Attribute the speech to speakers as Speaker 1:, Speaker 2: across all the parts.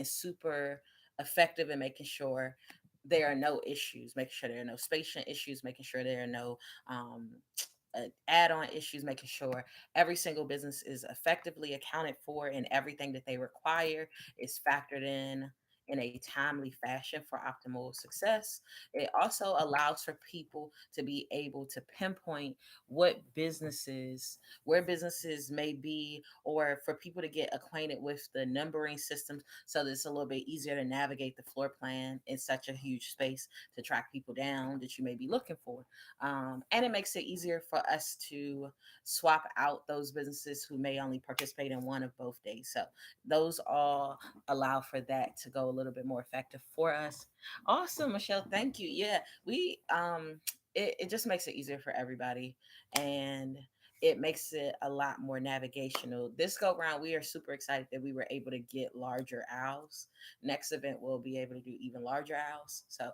Speaker 1: is super effective in making sure there are no issues, making sure there are no spatial issues, making sure there are no um, add-on issues, making sure every single business is effectively accounted for and everything that they require is factored in a timely fashion for optimal success. It also allows for people to be able to pinpoint what businesses, where businesses may be, or for people to get acquainted with the numbering systems so that it's a little bit easier to navigate the floor plan in such a huge space to track people down that you may be looking for. And it makes it easier for us to swap out those businesses who may only participate in one of both days. So those all allow for that to go a little bit more effective for us. Awesome, Michelle. Thank you. Yeah, it just makes it easier for everybody, and it makes it a lot more navigational. This go round, we are super excited that we were able to get larger owls. Next event, we'll be able to do even larger owls. So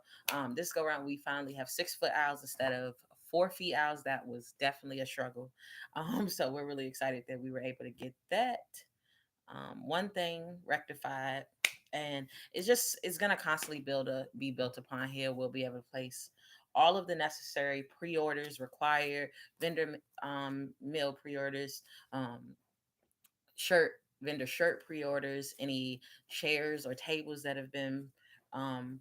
Speaker 1: this go round, we finally have 6 foot owls instead of 4 feet owls. That was definitely a struggle. So we're really excited that we were able to get that one thing rectified, and it's gonna constantly be built upon. Here we'll be able to place all of the necessary pre-orders required, vendor meal pre-orders, um, shirt vendor shirt pre-orders, any chairs or tables that have been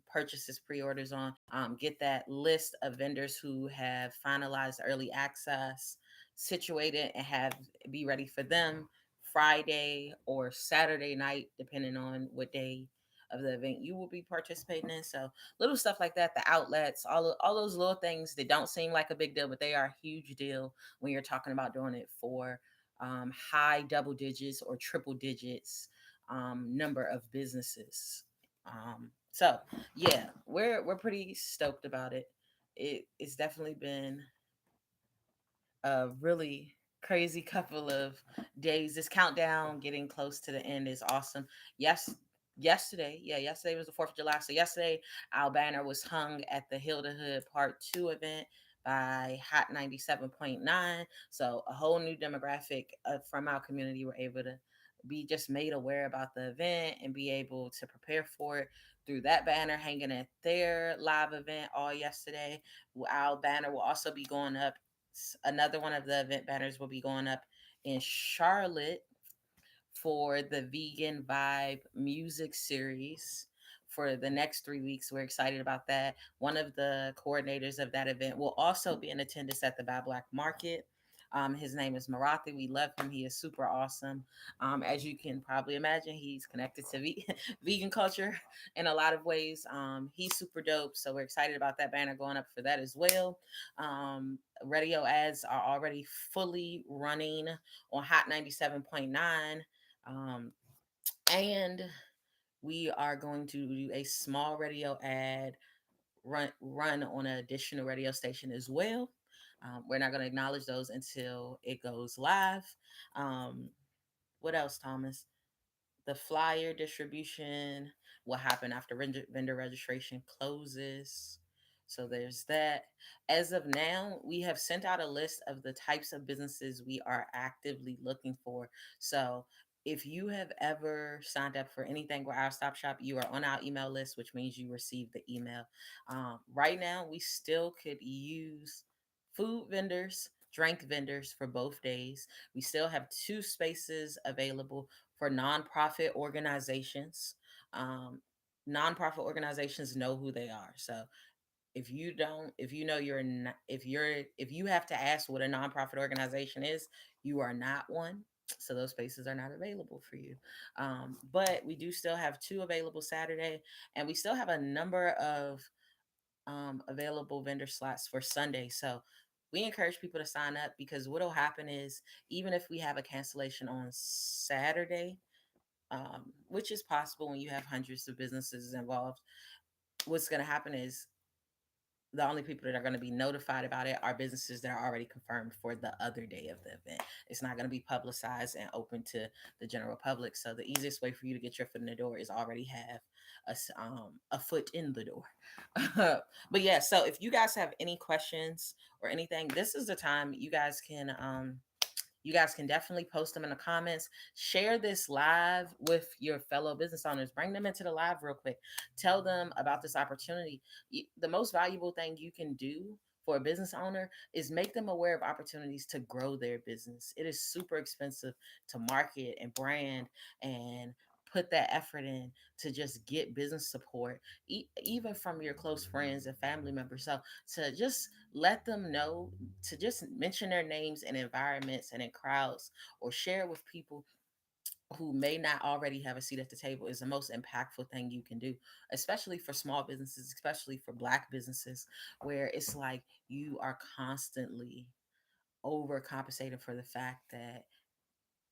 Speaker 1: purchases pre-orders on. Get that list of vendors who have finalized early access situated and have be ready for them Friday or Saturday night, depending on what day of the event you will be participating in. So little stuff like that, the outlets, all those little things that don't seem like a big deal, but they are a huge deal when you're talking about doing it for high double digits or triple digits number of businesses. So yeah, we're pretty stoked about it. It's definitely been a really crazy couple of days. This countdown getting close to the end is awesome. Yesterday was the 4th of July. So yesterday, our banner was hung at the Hilda Hood Part 2 event by Hot 97.9. So a whole new demographic from our community were able to be just made aware about the event and be able to prepare for it through that banner hanging at their live event all yesterday. Our banner will also be going up. Another one of the event banners will be going up in Charlotte for the Vegan Vibe music series for the next 3 weeks. We're excited about that. One of the coordinators of that event will also be in attendance at the Bad Black Market. His name is Marathi. We love him. He is super awesome. As you can probably imagine, he's connected to vegan culture in a lot of ways. He's super dope. So we're excited about that banner going up for that as well. Radio ads are already fully running on Hot 97.9. Um, and we are going to do a small radio ad run on an additional radio station as well. We're not going to acknowledge those until it goes live. Um, what else, Thomas? The flyer distribution will happen after vendor registration closes. So there's that. As of now, we have sent out a list of the types of businesses we are actively looking for. So if you have ever signed up for anything with our Stop Shop, you are on our email list, which means you received the email. Right now, we still could use food vendors, drink vendors for both days. We still have 2 spaces available for nonprofit organizations. Um, Nonprofit organizations know who they are. So if you don't, if you know you're not, if you have to ask what a nonprofit organization is, you are not one. So those spaces are not available for you. But we do still have 2 available Saturday, and we still have a number of available vendor slots for Sunday. So we encourage people to sign up because what'll happen is even if we have a cancellation on Saturday, which is possible when you have hundreds of businesses involved, what's going to happen is the only people that are going to be notified about it are businesses that are already confirmed for the other day of the event. It's not going to be publicized and open to the general public. So the easiest way for you to get your foot in the door is already have a foot in the door. But yeah, so if you guys have any questions or anything, this is the time you guys can you guys can definitely post them in the comments. Share this live with your fellow business owners. Bring them into the live real quick. Tell them about this opportunity. The most valuable thing you can do for a business owner is make them aware of opportunities to grow their business. It is super expensive to market and brand and put that effort in to just get business support, even from your close friends and family members. So to just let them know, to just mention their names in environments and in crowds, or share with people who may not already have a seat at the table, is the most impactful thing you can do, especially for small businesses, especially for Black businesses, where it's like you are constantly overcompensating for the fact that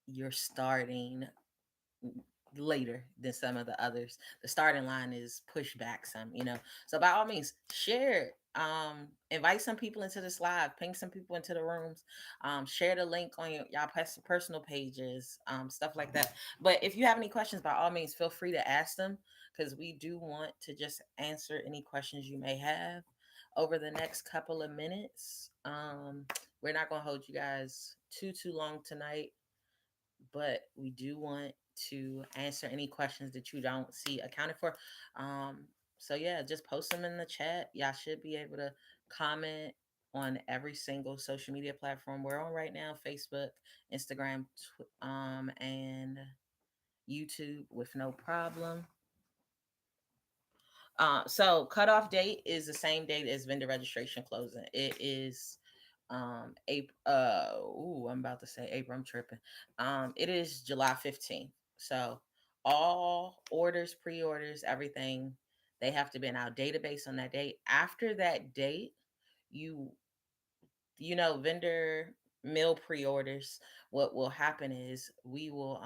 Speaker 1: you're starting later than some of the others. The starting line is pushed back some. So by all means, share. Invite some people into this live, ping some people into the rooms, share the link on y'all personal pages, stuff like that. But if you have any questions, by all means, feel free to ask them, because we do want to just answer any questions you may have over the next couple of minutes. We're not gonna hold you guys too long tonight, but we do want to answer any questions that you don't see accounted for. So yeah, just post them in the chat. Y'all should be able to comment on every single social media platform we're on right now: Facebook, Instagram, and YouTube, with no problem. So cutoff date is the same date as vendor registration closing. It is April. I'm about to say April. I'm tripping. It is July 15th. So all orders, pre-orders, everything, they have to be in our database on that date. After that date, you vendor mill pre-orders. What will happen is we will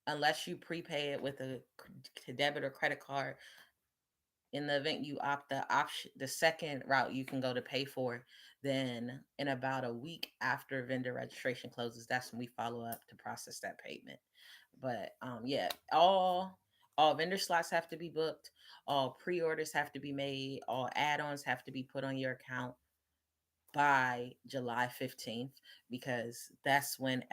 Speaker 1: unless you prepay it with a debit or credit card, in the event you opt the second route you can go to pay for, then in about a week after vendor registration closes, that's when we follow up to process that payment. But yeah, all vendor slots have to be booked, all pre-orders have to be made, all add-ons have to be put on your account by July 15th, because that's when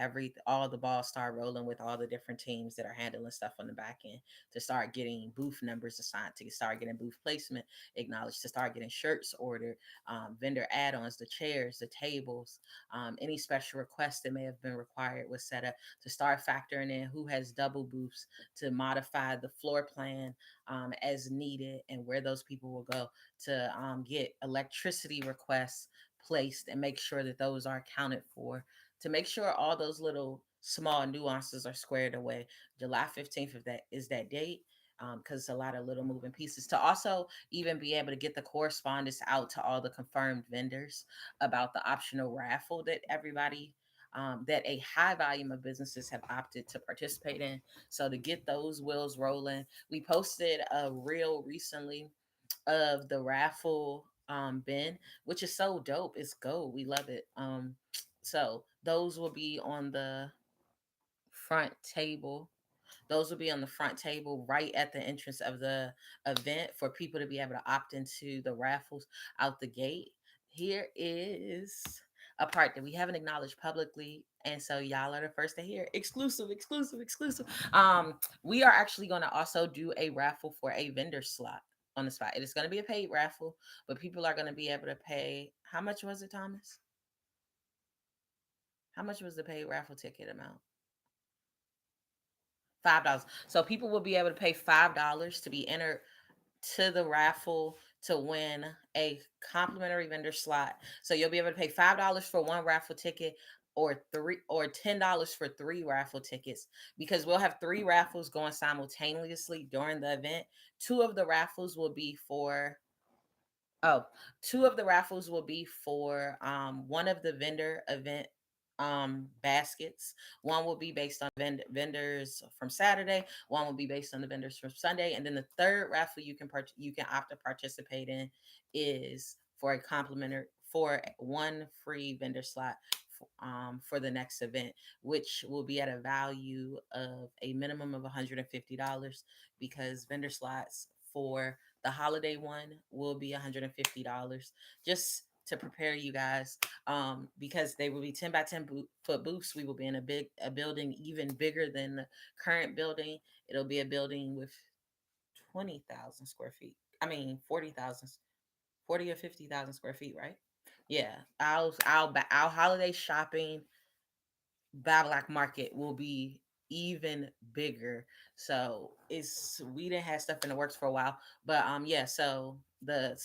Speaker 1: all the balls start rolling with all the different teams that are handling stuff on the back end, to start getting booth numbers assigned, to start getting booth placement acknowledged, to start getting shirts ordered, vendor add-ons, the chairs, the tables, any special requests that may have been required was set up, to start factoring in who has double booths, to modify the floor plan as needed, and where those people will go, to get electricity requests placed and make sure that those are accounted for, to make sure all those little small nuances are squared away. July 15th is that date, because it's a lot of little moving pieces, to also even be able to get the correspondence out to all the confirmed vendors about the optional raffle that that a high volume of businesses have opted to participate in. So to get those wheels rolling, we posted a reel recently of the raffle bin, which is so dope. It's gold. We love it. So those will be on the front table. Those will be on the front table right at the entrance of the event, for people to be able to opt into the raffles out the gate. Here is a part that we haven't acknowledged publicly, and so y'all are the first to hear. Exclusive, exclusive, exclusive. We are actually going to also do a raffle for a vendor slot on the spot. It is going to be a paid raffle, but people are going to be able to pay. How much was it, Thomas? How much was the paid raffle ticket amount? $5. So people will be able to pay $5 to be entered to the raffle to win a complimentary vendor slot. So you'll be able to pay $5 for one raffle ticket, or $10 for three raffle tickets, because we'll have three raffles going simultaneously during the event. Two of the raffles will be for Oh, two of the raffles will be for one of the vendor event baskets. One will be based on vendors from Saturday. One will be based on the vendors from Sunday, and then the third raffle you can opt to participate in is for a complimentary, for one free vendor slot for the next event, which will be at a value of a minimum of $150, because vendor slots for the holiday one will be $150. Just to prepare you guys, because they will be 10 by 10 foot booths. We will be in a building even bigger than the current building. It'll be a building with 20,000 square feet. I mean, 40,000, 40 or 50,000 square feet, right? Yeah. Our holiday shopping Battle Black Market will be even bigger. So it's we didn't have stuff in the works for a while, but yeah. So the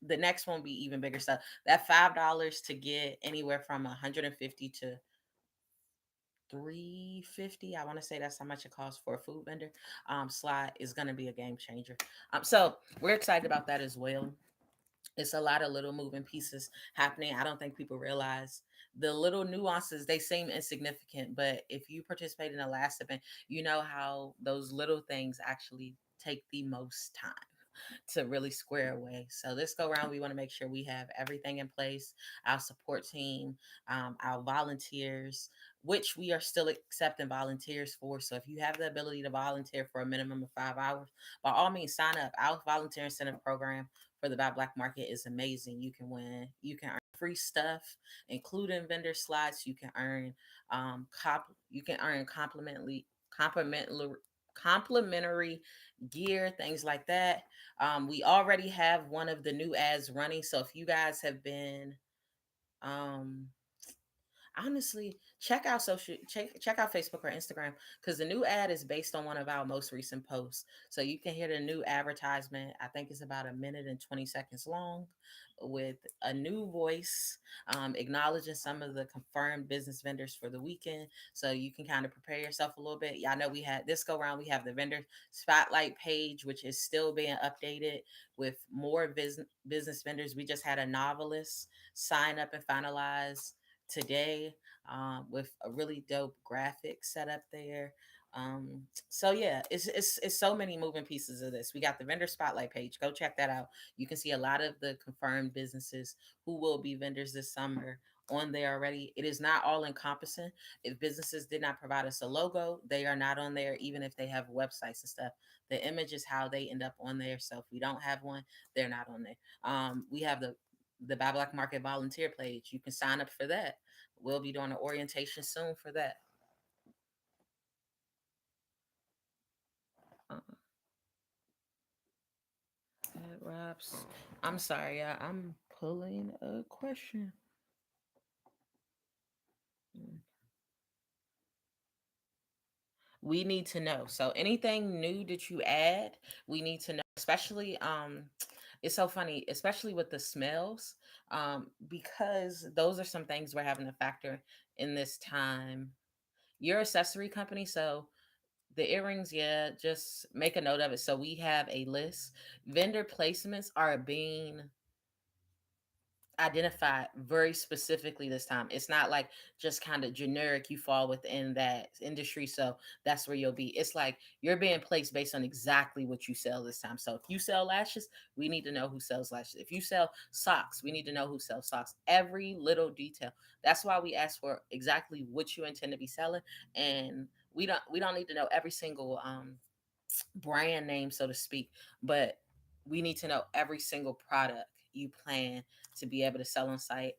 Speaker 1: next one will be even bigger. So that $5 to get anywhere from 150 to 350. I want to say that's how much it costs for a food vendor slot is going to be a game changer. So we're excited about that as well. It's a lot of little moving pieces happening. I don't think people realize the little nuances. They seem insignificant, but if you participate in the last event, you know how those little things actually take the most time to really square away. So this go around, we want to make sure we have everything in place. Our support team, our volunteers, which we are still accepting volunteers for. So if you have the ability to volunteer for a minimum of 5 hours, by all means, sign up. Our volunteer incentive program for the Buy Black Market is amazing. You can win. You can earn free stuff, including vendor slots. You can earn you can earn complimentary complimentary gear, things like that. We already have one of the new ads running. So if you guys have been um honestly, check out Facebook or Instagram, because the new ad is based on one of our most recent posts. So you can hear the new advertisement. I think it's about a minute and 20 seconds long, with a new voice, acknowledging some of the confirmed business vendors for the weekend. So you can kind of prepare yourself a little bit. Y'all know we had this go around. We have the vendor spotlight page, which is still being updated with more business vendors. We just had a novelist sign up and finalize today, with a really dope graphic set up there. So yeah, it's so many moving pieces of this. We got the vendor spotlight page. Go check that out. You can see a lot of the confirmed businesses who will be vendors this summer on there already. It is not all encompassing. If businesses did not provide us a logo, they are not on there, even if they have websites and stuff. The image is how they end up on there. So if we don't have one, they're not on there. We have the Buy Black Market volunteer page. You can sign up for that. We'll be doing an orientation soon for that. Uh, that wraps. I'm sorry, I'm pulling a question. Mm. We need to know. So anything new that you add, we need to know. Especially, it's so funny, especially with the smells, because those are some things we're having to factor in this time. Your accessory company, so the earrings, yeah, just make a note of it. So we have a list. Vendor placements are being identified very specifically this time. It's not like just kind of generic, you fall within that industry, so that's where you'll be. It's like you're being placed based on exactly what you sell this time. So if you sell lashes, we need to know who sells lashes. If you sell socks, we need to know who sells socks. Every little detail. That's why we ask for exactly what you intend to be selling. And we don't need to know every single brand name, so to speak, but we need to know every single product you plan to be able to sell on site.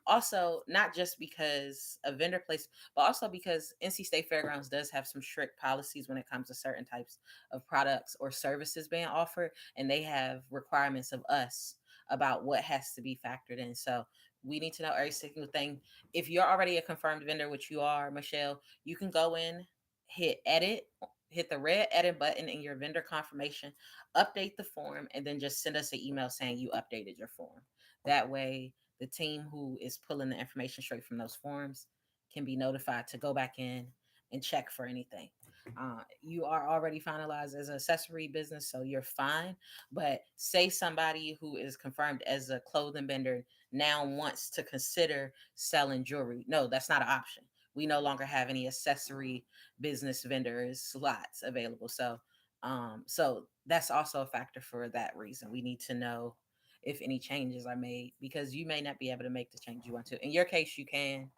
Speaker 1: Also, not just because of vendor place, but also because NC State Fairgrounds does have some strict policies when it comes to certain types of products or services being offered, and they have requirements of us about what has to be factored in. So we need to know every single thing. If you're already a confirmed vendor, which you are, Michelle, you can go in, hit edit, hit the red edit button in your vendor confirmation, update the form, and then just send us an email saying you updated your form. That way, the team who is pulling the information straight from those forms can be notified to go back in and check for anything. You are already finalized as an accessory business, so you're fine. But say somebody who is confirmed as a clothing vendor now wants to consider selling jewelry. No, that's not an option. We no longer have any accessory business vendors slots available. So that's also a factor for that reason. We need to know if any changes are made, because you may not be able to make the change you want to. In your case, you can.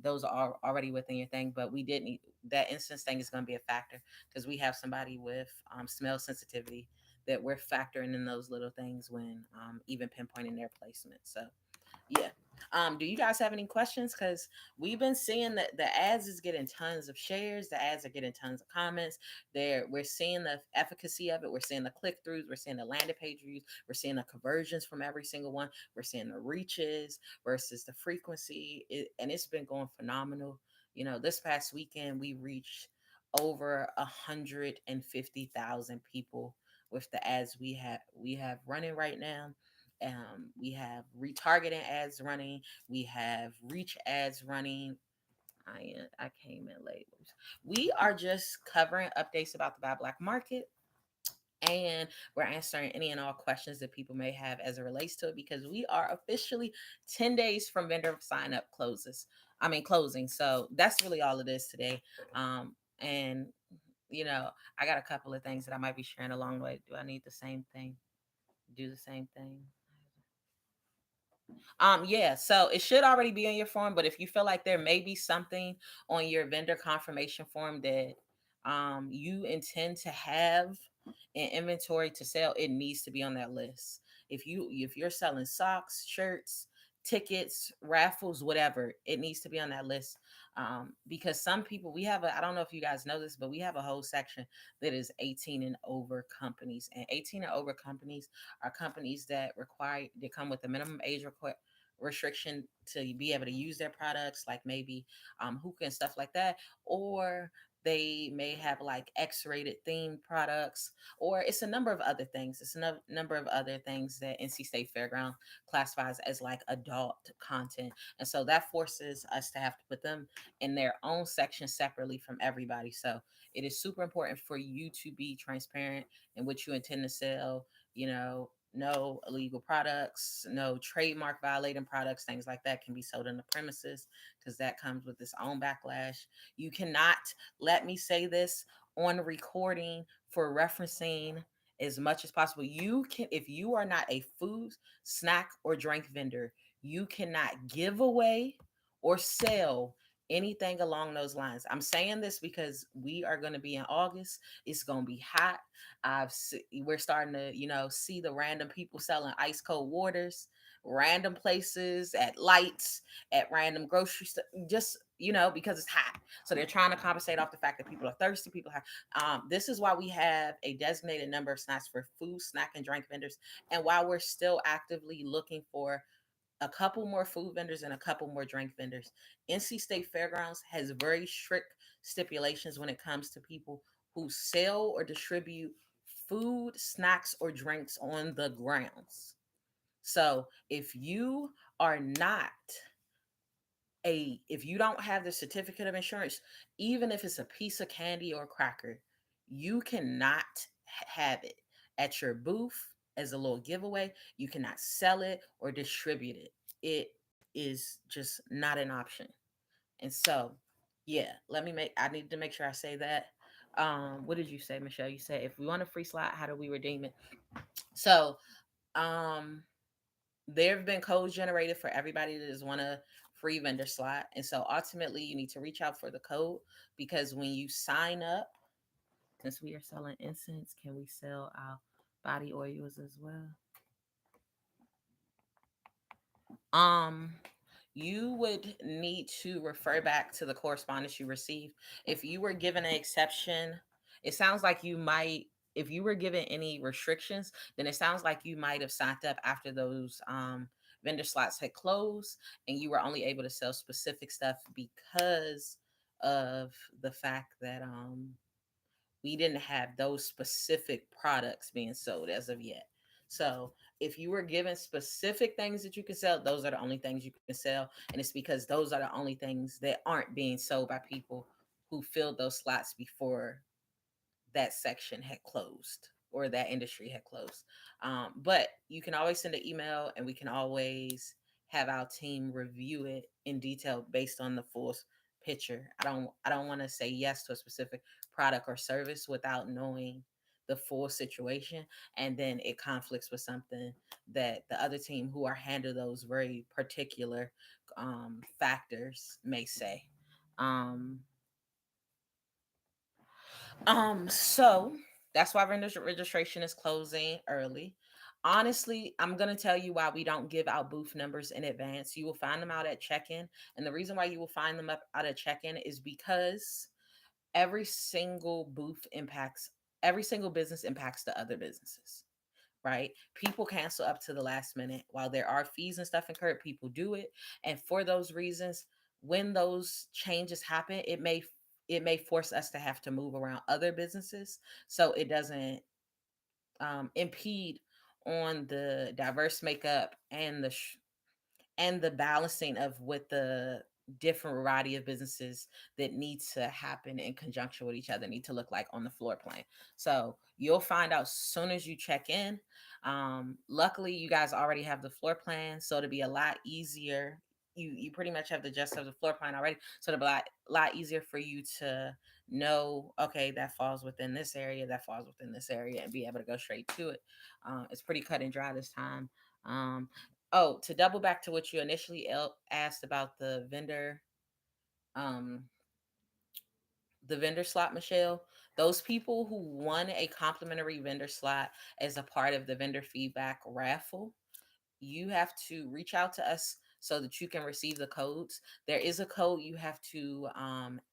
Speaker 1: Those are already within your thing, but we did need that instance thing is going to be a factor because we have somebody with smell sensitivity that we're factoring in those little things when even pinpointing their placement. So yeah. Do you guys have any questions? Because we've been seeing that the ads is getting tons of shares, the ads are getting tons of comments. We're seeing the efficacy of it. We're seeing the click throughs. We're seeing the landing page views. We're seeing the conversions from every single one. We're seeing the reaches versus the frequency, and it's been going phenomenal. This past weekend we reached over 150,000 people with the ads we have running right now. We have retargeting ads running. We have reach ads running. I came in late. We are just covering updates about the Buy Black market, and we're answering any and all questions that people may have as it relates to it, because we are officially 10 days from vendor sign up closing. So that's really all it is today. And I got a couple of things that I might be sharing along the way. Do I need the same thing? Do the same thing? Yeah, so it should already be on your form, but if you feel like there may be something on your vendor confirmation form that you intend to have in inventory to sell, it needs to be on that list. If you're selling socks, shirts, tickets, raffles, whatever, it needs to be on that list. Because some people, I don't know if you guys know this, but we have a whole section that is 18 and over companies, and 18 and over companies are companies that come with a minimum age restriction to be able to use their products, like maybe hookah and stuff like that, or they may have like X-rated themed products, or it's a number of other things. It's a number of other things that NC State Fairground classifies as like adult content, and so that forces us to have to put them in their own section separately from everybody. So it is super important for you to be transparent in what you intend to sell. No illegal products, no trademark violating products, things like that can be sold in the premises, because that comes with its own backlash. You cannot, let me say this on recording for referencing as much as possible. If you are not a food, snack, or drink vendor, you cannot give away or sell anything along those lines. I'm saying this because we are going to be in August. It's going to be hot. We're starting to, see the random people selling ice cold waters, random places at lights, at random grocery stores, just because it's hot. So they're trying to compensate off the fact that people are thirsty. People have. This is why we have a designated number of snacks for food, snack, and drink vendors, and while we're still actively looking for a couple more food vendors and a couple more drink vendors. NC State Fairgrounds has very strict stipulations when it comes to people who sell or distribute food, snacks, or drinks on the grounds. So if you are not if you don't have the certificate of insurance, even if it's a piece of candy or cracker, you cannot have it at your booth as a little giveaway. You cannot sell it or distribute it. It is just not an option. And so, yeah, I need to make sure I say that. What did you say, Michelle? You said if we want a free slot, how do we redeem it? So, um, there have been codes generated for everybody that just want a free vendor slot. And so ultimately you need to reach out for the code, because when you sign up, since we are selling incense, can we sell our body oils as well? Um, you would need to refer back to the correspondence you received. If you were given an exception, it sounds like you might, if you were given any restrictions, then it sounds like you might have signed up after those vendor slots had closed, and you were only able to sell specific stuff because of the fact that we didn't have those specific products being sold as of yet. So if you were given specific things that you can sell, those are the only things you can sell. And it's because those are the only things that aren't being sold by people who filled those slots before that section had closed or that industry had closed. But you can always send an email, and we can always have our team review it in detail based on the full picture. I don't want to say yes to a specific product or service without knowing the full situation, and then it conflicts with something that the other team who are handle those very particular factors may say. Um, so That's why registration is closing early. Honestly, I'm going to tell you why we don't give out booth numbers in advance. You will find them out at check-in, and the reason why you will find them up out at check-in is because every single booth impacts every single business impacts the other businesses, right? People cancel up to the last minute. While there are fees and stuff incurred, people do it. And for those reasons, when those changes happen, it may force us to have to move around other businesses so it doesn't impede on the diverse makeup and the balancing of what the different variety of businesses that need to happen in conjunction with each other need to look like on the floor plan. So you'll find out soon as you check in. Luckily, you guys already have the floor plan, so it'll be a lot easier. You pretty much have the gist of the floor plan already, so it'll be a lot easier for you to know, okay, that falls within this area, that falls within this area, and be able to go straight to it. It's pretty cut and dry this time. Um, Oh, to double back to what you initially asked about um, the vendor slot, Michelle. Those people who won a complimentary vendor slot as a part of the vendor feedback raffle, you have to reach out to us so that you can receive the codes. There is a code you have to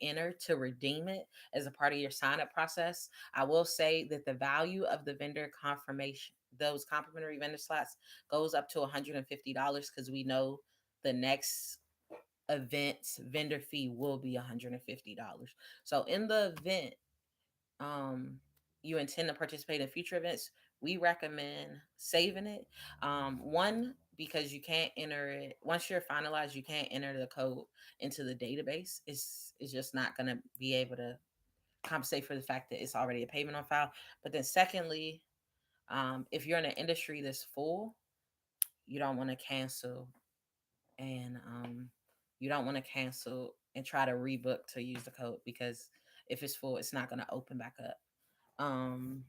Speaker 1: enter to redeem it as a part of your sign up process. I will say that the value of the vendor confirmation, those complimentary vendor slots, goes up to $150 because we know the next event's vendor fee will be $150. So in the event um, you intend to participate in future events, we recommend saving it. One, because you can't enter it once you're finalized, you can't enter the code into the database. It's just not going to be able to compensate for the fact that it's already a payment on file. But then, secondly, if you're in an industry that's full, you don't want to cancel and you don't want to cancel and try to rebook to use the code because if it's full, it's not going to open back up. Um,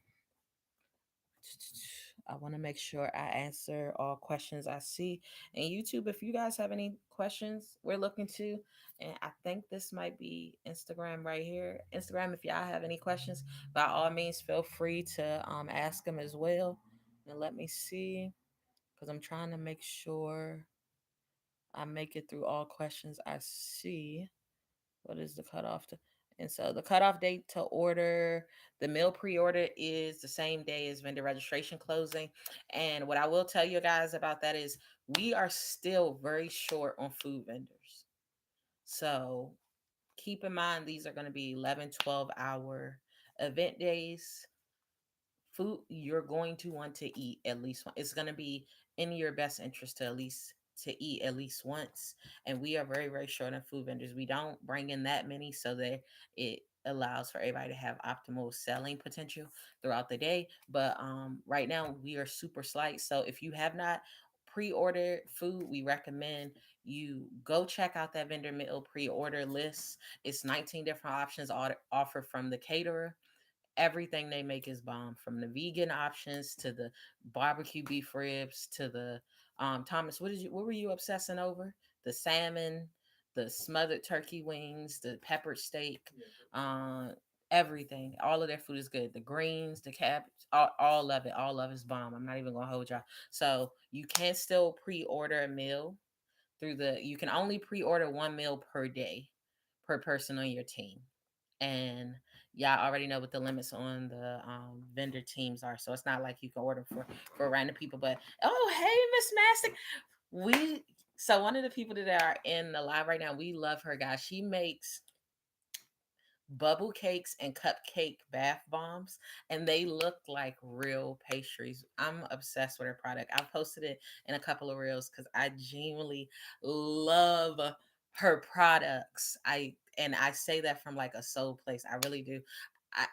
Speaker 1: I want to make sure I answer all questions I see. And YouTube, if you guys have any questions, we're looking to. And I think this might be Instagram right here. Instagram, if y'all have any questions, by all means, feel free to ask them as well. And let me see, because I'm trying to make sure I make it through all questions I see. What is the cutoff to? And so the cutoff date to order the meal pre-order is the same day as vendor registration closing. And what I will tell you guys about that is we are still very short on food vendors. So keep in mind these are going to be 11, 12-hour event days. Food you're going to want to eat at least one. It's going to be in your best interest to eat at least once. And we are very, very short on food vendors. We don't bring in that many so that it allows for everybody to have optimal selling potential throughout the day. But right now we are super slight. So if you have not pre-ordered food, we recommend you go check out that vendor meal pre-order list. It's 19 different options offered from the caterer. Everything they make is bomb, from the vegan options to the barbecue beef ribs to the Thomas, what were you obsessing over? The salmon, the smothered turkey wings, the peppered steak, uh, everything. All of their food is good. The greens, the cabbage, all of it, all of it's bomb. I'm not even gonna hold y'all. So you can still pre-order a meal you can only pre-order one meal per day per person on your team. And y'all already know what the limits on the vendor teams are, so it's not like you can order for random people. But oh, hey, Miss Mastic, we so one of the people that are in the live right now, we love her, guys. She makes bubble cakes and cupcake bath bombs, and they look like real pastries. I'm obsessed with her product. I've posted it in a couple of reels because I genuinely love her products. I say that from like a soul place. I really do.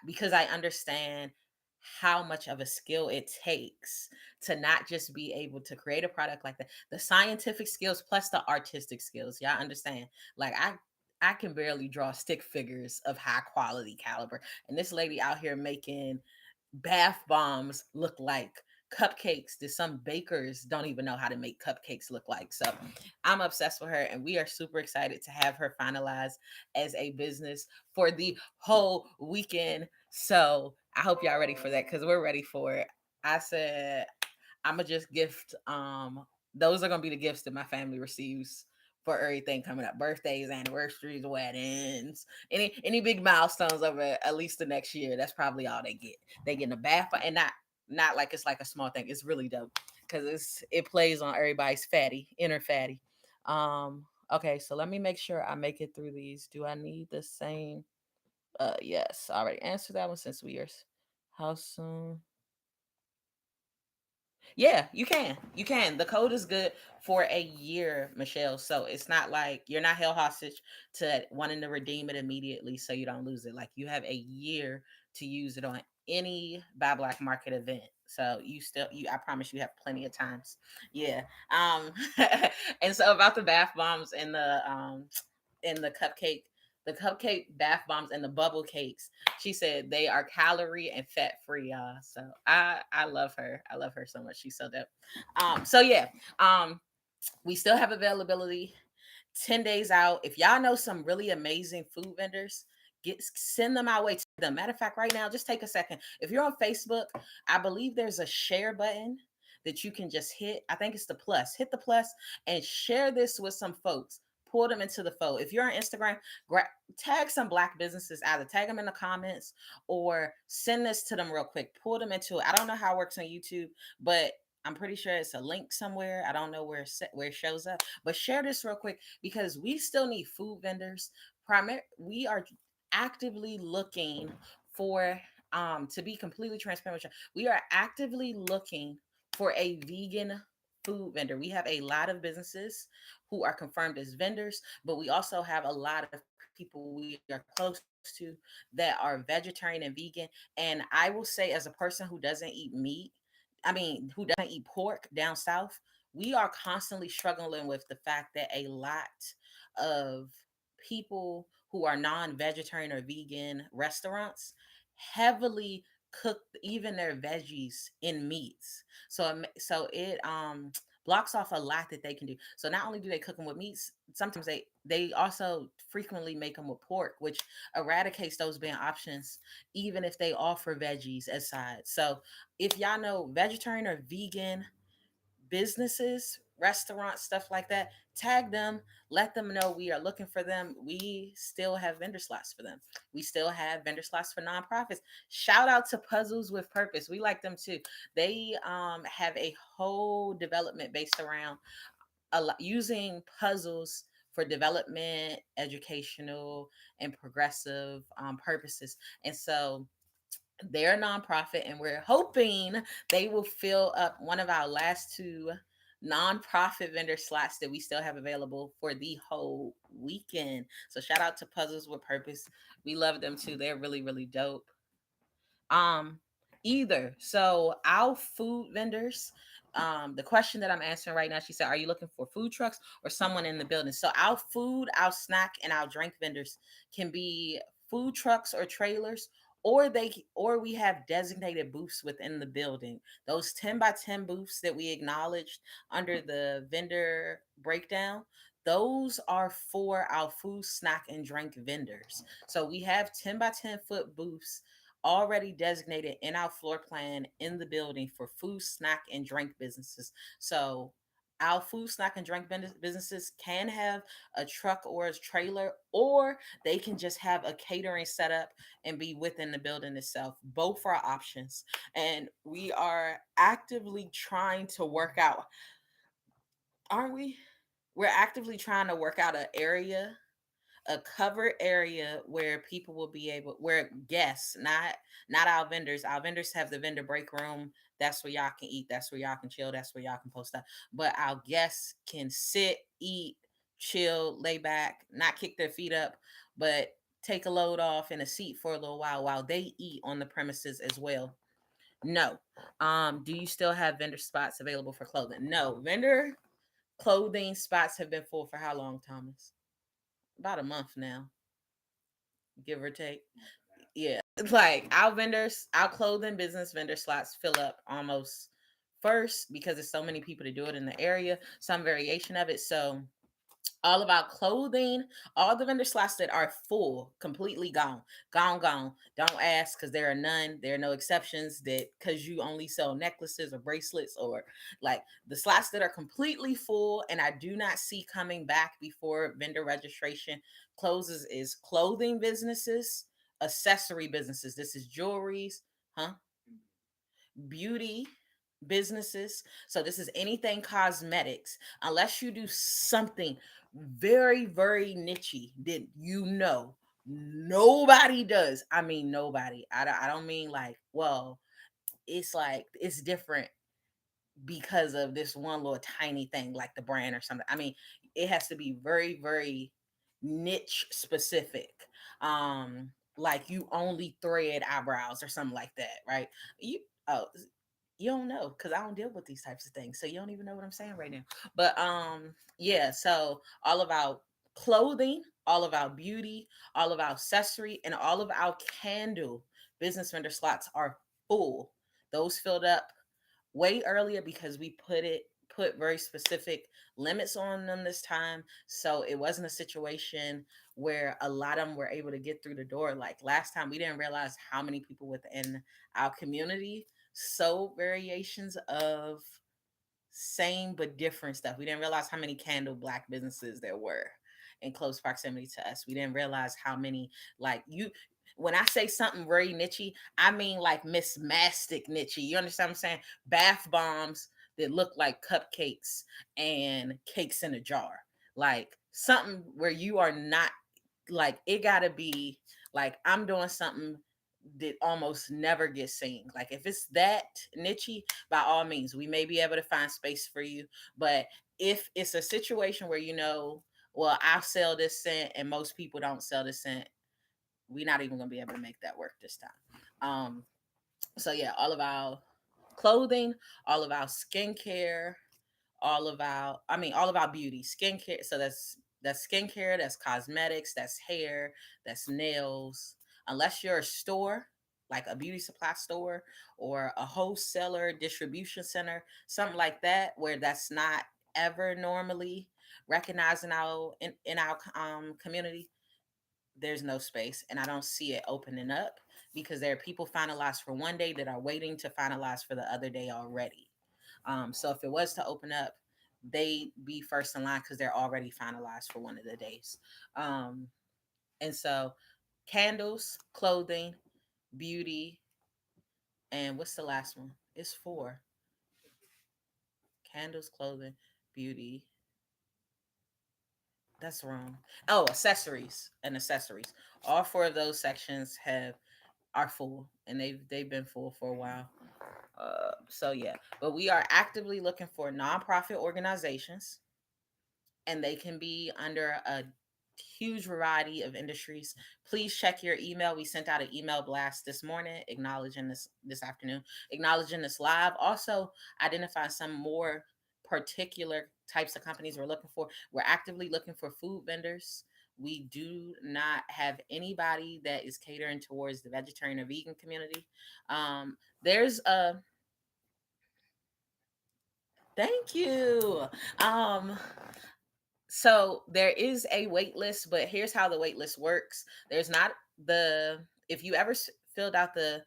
Speaker 1: Because I understand how much of a skill it takes to not just be able to create a product like that, the scientific skills plus the artistic skills. Y'all understand? Like I can barely draw stick figures of high quality caliber. And this lady out here making bath bombs look like cupcakes that some bakers don't even know how to make cupcakes look like. So I'm obsessed with her, and we are super excited to have her finalized as a business for the whole weekend. So I hope y'all ready for that because we're ready for it. I said I'ma just gift those are gonna be the gifts that my family receives for everything coming up. Birthdays, anniversaries, weddings, any big milestones over at least the next year. That's probably all they get. They get in a bath and not like it's like a small thing. It's really dope because it plays on everybody's inner fatty. Okay, so let me make sure I make it through these. Do I need the same? Yes, I already answered that one since we are. How soon? Yeah, you can. You can. The code is good for a year, Michelle. So it's not like you're not held hostage to wanting to redeem it immediately so you don't lose it. Like you have a year to use it on any Buy Black Market event. So you I promise you have plenty of times. Yeah. Um and so about the bath bombs and the cupcake bath bombs and the bubble cakes. She said they are calorie and fat free, y'all. So I love her. I love her so much. She's so dope. So yeah, um, we still have availability 10 days out. If y'all know some really amazing food vendors, send them our way to them. Matter of fact, right now, just take a second. If you're on Facebook, I believe there's a share button that you can just hit. I think it's the plus. Hit the plus and share this with some folks. Pull them into the fold. If you're on Instagram, tag some black businesses, either tag them in the comments or send this to them real quick. Pull them into it. I don't know how it works on YouTube, but I'm pretty sure it's a link somewhere. I don't know where it shows up, but share this real quick because we still need food vendors. We are actively looking for to be completely transparent with you. We are actively looking for a vegan food vendor. We have a lot of businesses who are confirmed as vendors, but we also have a lot of people we are close to that are vegetarian and vegan. And I will say, as a person who doesn't eat meat, who doesn't eat pork down south, we are constantly struggling with the fact that a lot of people who are non-vegetarian or vegan restaurants heavily cook even their veggies in meats. So it blocks off a lot that they can do. So not only do they cook them with meats, sometimes they also frequently make them with pork, which eradicates those being options, even if they offer veggies as sides. So if y'all know vegetarian or vegan businesses, restaurants, stuff like that, tag them, let them know we are looking for them. We still have vendor slots for them. We still have vendor slots for nonprofits. Shout out to Puzzles with Purpose. We like them too. They have a whole development based around using puzzles for development, educational, and progressive purposes. And so they're a nonprofit, and we're hoping they will fill up one of our last two nonprofit vendor slots that we still have available for the whole weekend. So shout out to Puzzles with Purpose. We love them too. They're really, really dope. Um, Either. So our food vendors, the question that I'm answering right now, she said, are you looking for food trucks or someone in the building? So our food, our snack, and our drink vendors can be food trucks or trailers, or we have designated booths within the building. Those 10 by 10 booths that we acknowledged under the vendor breakdown, those are for our food, snack, and drink vendors. So we have 10 by 10-foot booths already designated in our floor plan in the building for food, snack, and drink businesses. So our food, snack, and drink businesses can have a truck or a trailer, or they can just have a catering setup and be within the building itself. Both are options. And we are actively trying to work out, aren't we? We're actively trying to work out an area, a covered area where people will be able, where guests, not our vendors have the vendor break room. That's where y'all can eat, that's where y'all can chill, that's where y'all can post up. But our guests can sit, eat, chill, lay back, not kick their feet up, but take a load off in a seat for a little while they eat on the premises as well. No. Do you still have vendor spots available for clothing? No. Vendor clothing spots have been full for how long, Thomas? About a month now, give or take. Yeah. Like our clothing business vendor slots fill up almost first because there's so many people to do it in the area, some variation of it. So All of our clothing, all the vendor slots that are full, completely gone, gone, gone. Don't ask because there are none. There are no exceptions that because you only sell necklaces or bracelets or like the slots that are completely full and I do not see coming back before vendor registration closes is clothing businesses, accessory businesses. This is jewelries, huh? Beauty businesses. So this is anything cosmetics, unless you do something very, very nichey that nobody does. I mean, nobody. I don't mean like, well, it's like it's different because of this one little tiny thing like the brand or something. I mean, it has to be very, very niche specific. Like you only thread eyebrows or something like that, right? You oh you don't know because I don't deal with these types of things. So you don't even know what I'm saying right now. But yeah, so all of our clothing, all of our beauty, all of our accessory, and all of our candle business vendor slots are full. Those filled up way earlier because we put very specific limits on them this time. So it wasn't a situation where a lot of them were able to get through the door. Like last time, we didn't realize how many people within our community sold variations of same but different stuff. We didn't realize how many candle black businesses there were in close proximity to us. We didn't realize how many like you when I say something very nichey, I mean like Miss Mastic nichey. You understand what I'm saying? Bath bombs that look like cupcakes and cakes in a jar. Like something where you are not like it gotta be like I'm doing something that almost never gets seen. Like if it's that nichey, by all means, we may be able to find space for you. But if it's a situation where well, I sell this scent and most people don't sell this scent, we're not even gonna be able to make that work this time. So yeah, all of our clothing, all of our skincare, all of our beauty, skincare. So that's skincare, that's cosmetics, that's hair, that's nails. Unless you're a store, like a beauty supply store or a wholesaler distribution center, something like that, where that's not ever normally recognized in our community, there's no space and I don't see it opening up because there are people finalized for one day that are waiting to finalize for the other day already. So if it was to open up, they be first in line because they're already finalized for one of the days. Um, and so candles, clothing, beauty, and what's the last one? It's four. Candles, clothing, beauty. That's wrong. Oh, accessories and accessories. All four of those sections have are full and they've been full for a while. So yeah, but we are actively looking for nonprofit organizations and they can be under a huge variety of industries. Please check your email. We sent out an email blast this morning acknowledging this afternoon, acknowledging this live. Also identify some more particular types of companies we're looking for. We're actively looking for food vendors. We do not have anybody that is catering towards the vegetarian or vegan community. There's a Thank you. Um, so there is a wait list, but here's how the wait list works. There's not the if you ever filled out the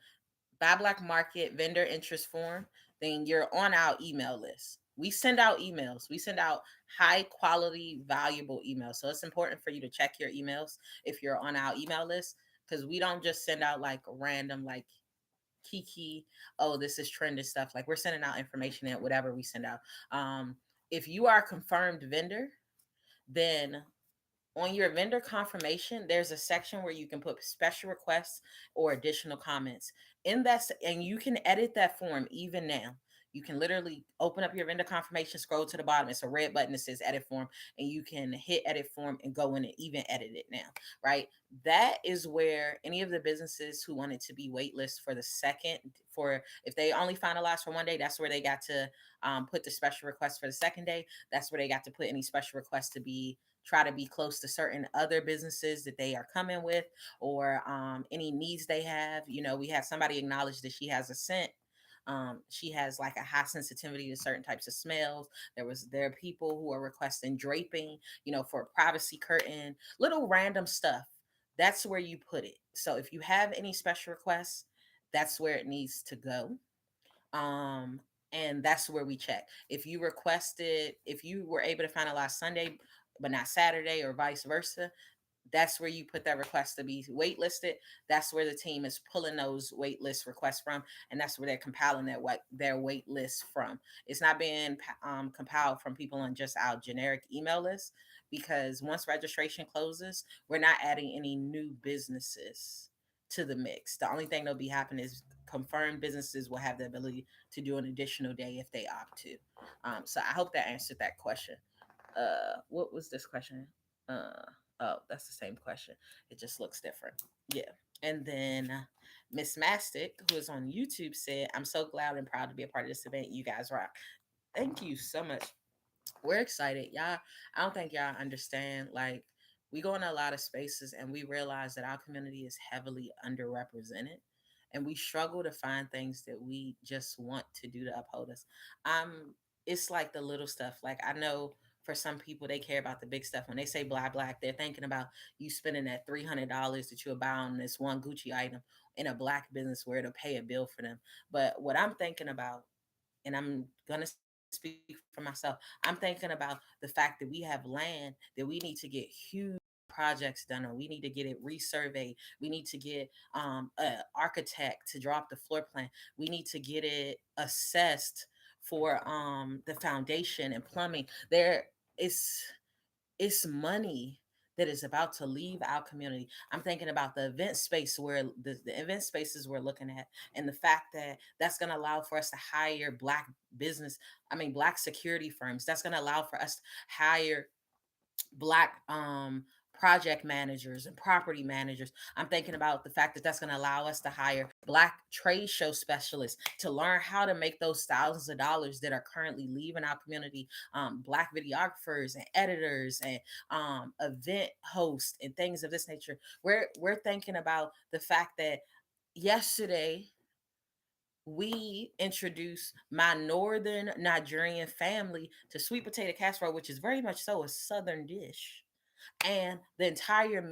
Speaker 1: Buy Black Market vendor interest form, then you're on our email list. We send out emails. We send out high quality, valuable emails. So it's important for you to check your emails if you're on our email list because we don't just send out like random like Kiki, oh, this is trending stuff. Like we're sending out information and whatever we send out. If you are a confirmed vendor, then on your vendor confirmation, there's a section where you can put special requests or additional comments in that, and you can edit that form even now. You can literally open up your vendor confirmation, scroll to the bottom. It's a red button that says edit form, and you can hit edit form and go in and even edit it now, right? That is where any of the businesses who wanted to be waitlist for the second, for if they only finalized for one day, that's where they got to put the special request for the second day. That's where they got to put any special requests to be try to be close to certain other businesses that they are coming with or any needs they have. We had somebody acknowledge that she has a scent She has like a high sensitivity to certain types of smells. There are people who are requesting draping, for a privacy curtain, little random stuff. That's where you put it. So if you have any special requests, that's where it needs to go. um and that's where we check. If you were able to finalize Sunday but not Saturday, or vice versa, that's where you put that request to be waitlisted. That's where the team is pulling those wait list requests from, and that's where they're compiling their wait list from. It's not being compiled from people on just our generic email list, because once registration closes, we're not adding any new businesses to the mix. The only thing that'll be happening is confirmed businesses will have the ability to do an additional day if they opt to. So I hope that answered that question. What was this question? uh oh, that's the same question, it just looks different. Yeah. And then Miss Mastic, who is on YouTube, said, I'm so glad and proud to be a part of this event. You guys rock. Thank you so much. We're excited, y'all. I don't think y'all understand. Like, we go in a lot of spaces and we realize that our community is heavily underrepresented, and we struggle to find things that we just want to do to uphold us. It's like the little stuff. Like, I know for some people they care about the big stuff. When they say black, they're thinking about you spending that $300 that you'll buy on this one Gucci item in a black business where it'll pay a bill for them. But what I'm thinking about, and I'm gonna speak for myself, I'm thinking about the fact that we have land that we need to get huge projects done on. We need to get it resurveyed. We need to get an architect to draw up the floor plan. We need to get it assessed for the foundation and plumbing. There is it's money that is about to leave our community. I'm thinking about the event space, where the event spaces we're looking at, and the fact that that's going to allow for us to hire business, black security firms. That's going to allow for us to hire black project managers and property managers. I'm thinking about the fact that that's going to allow us to hire black trade show specialists to learn how to make those thousands of dollars that are currently leaving our community. Black videographers and editors and event hosts and things of this nature. We're thinking about the fact that yesterday we introduced my northern Nigerian family to sweet potato casserole, which is very much so a southern dish. And the entire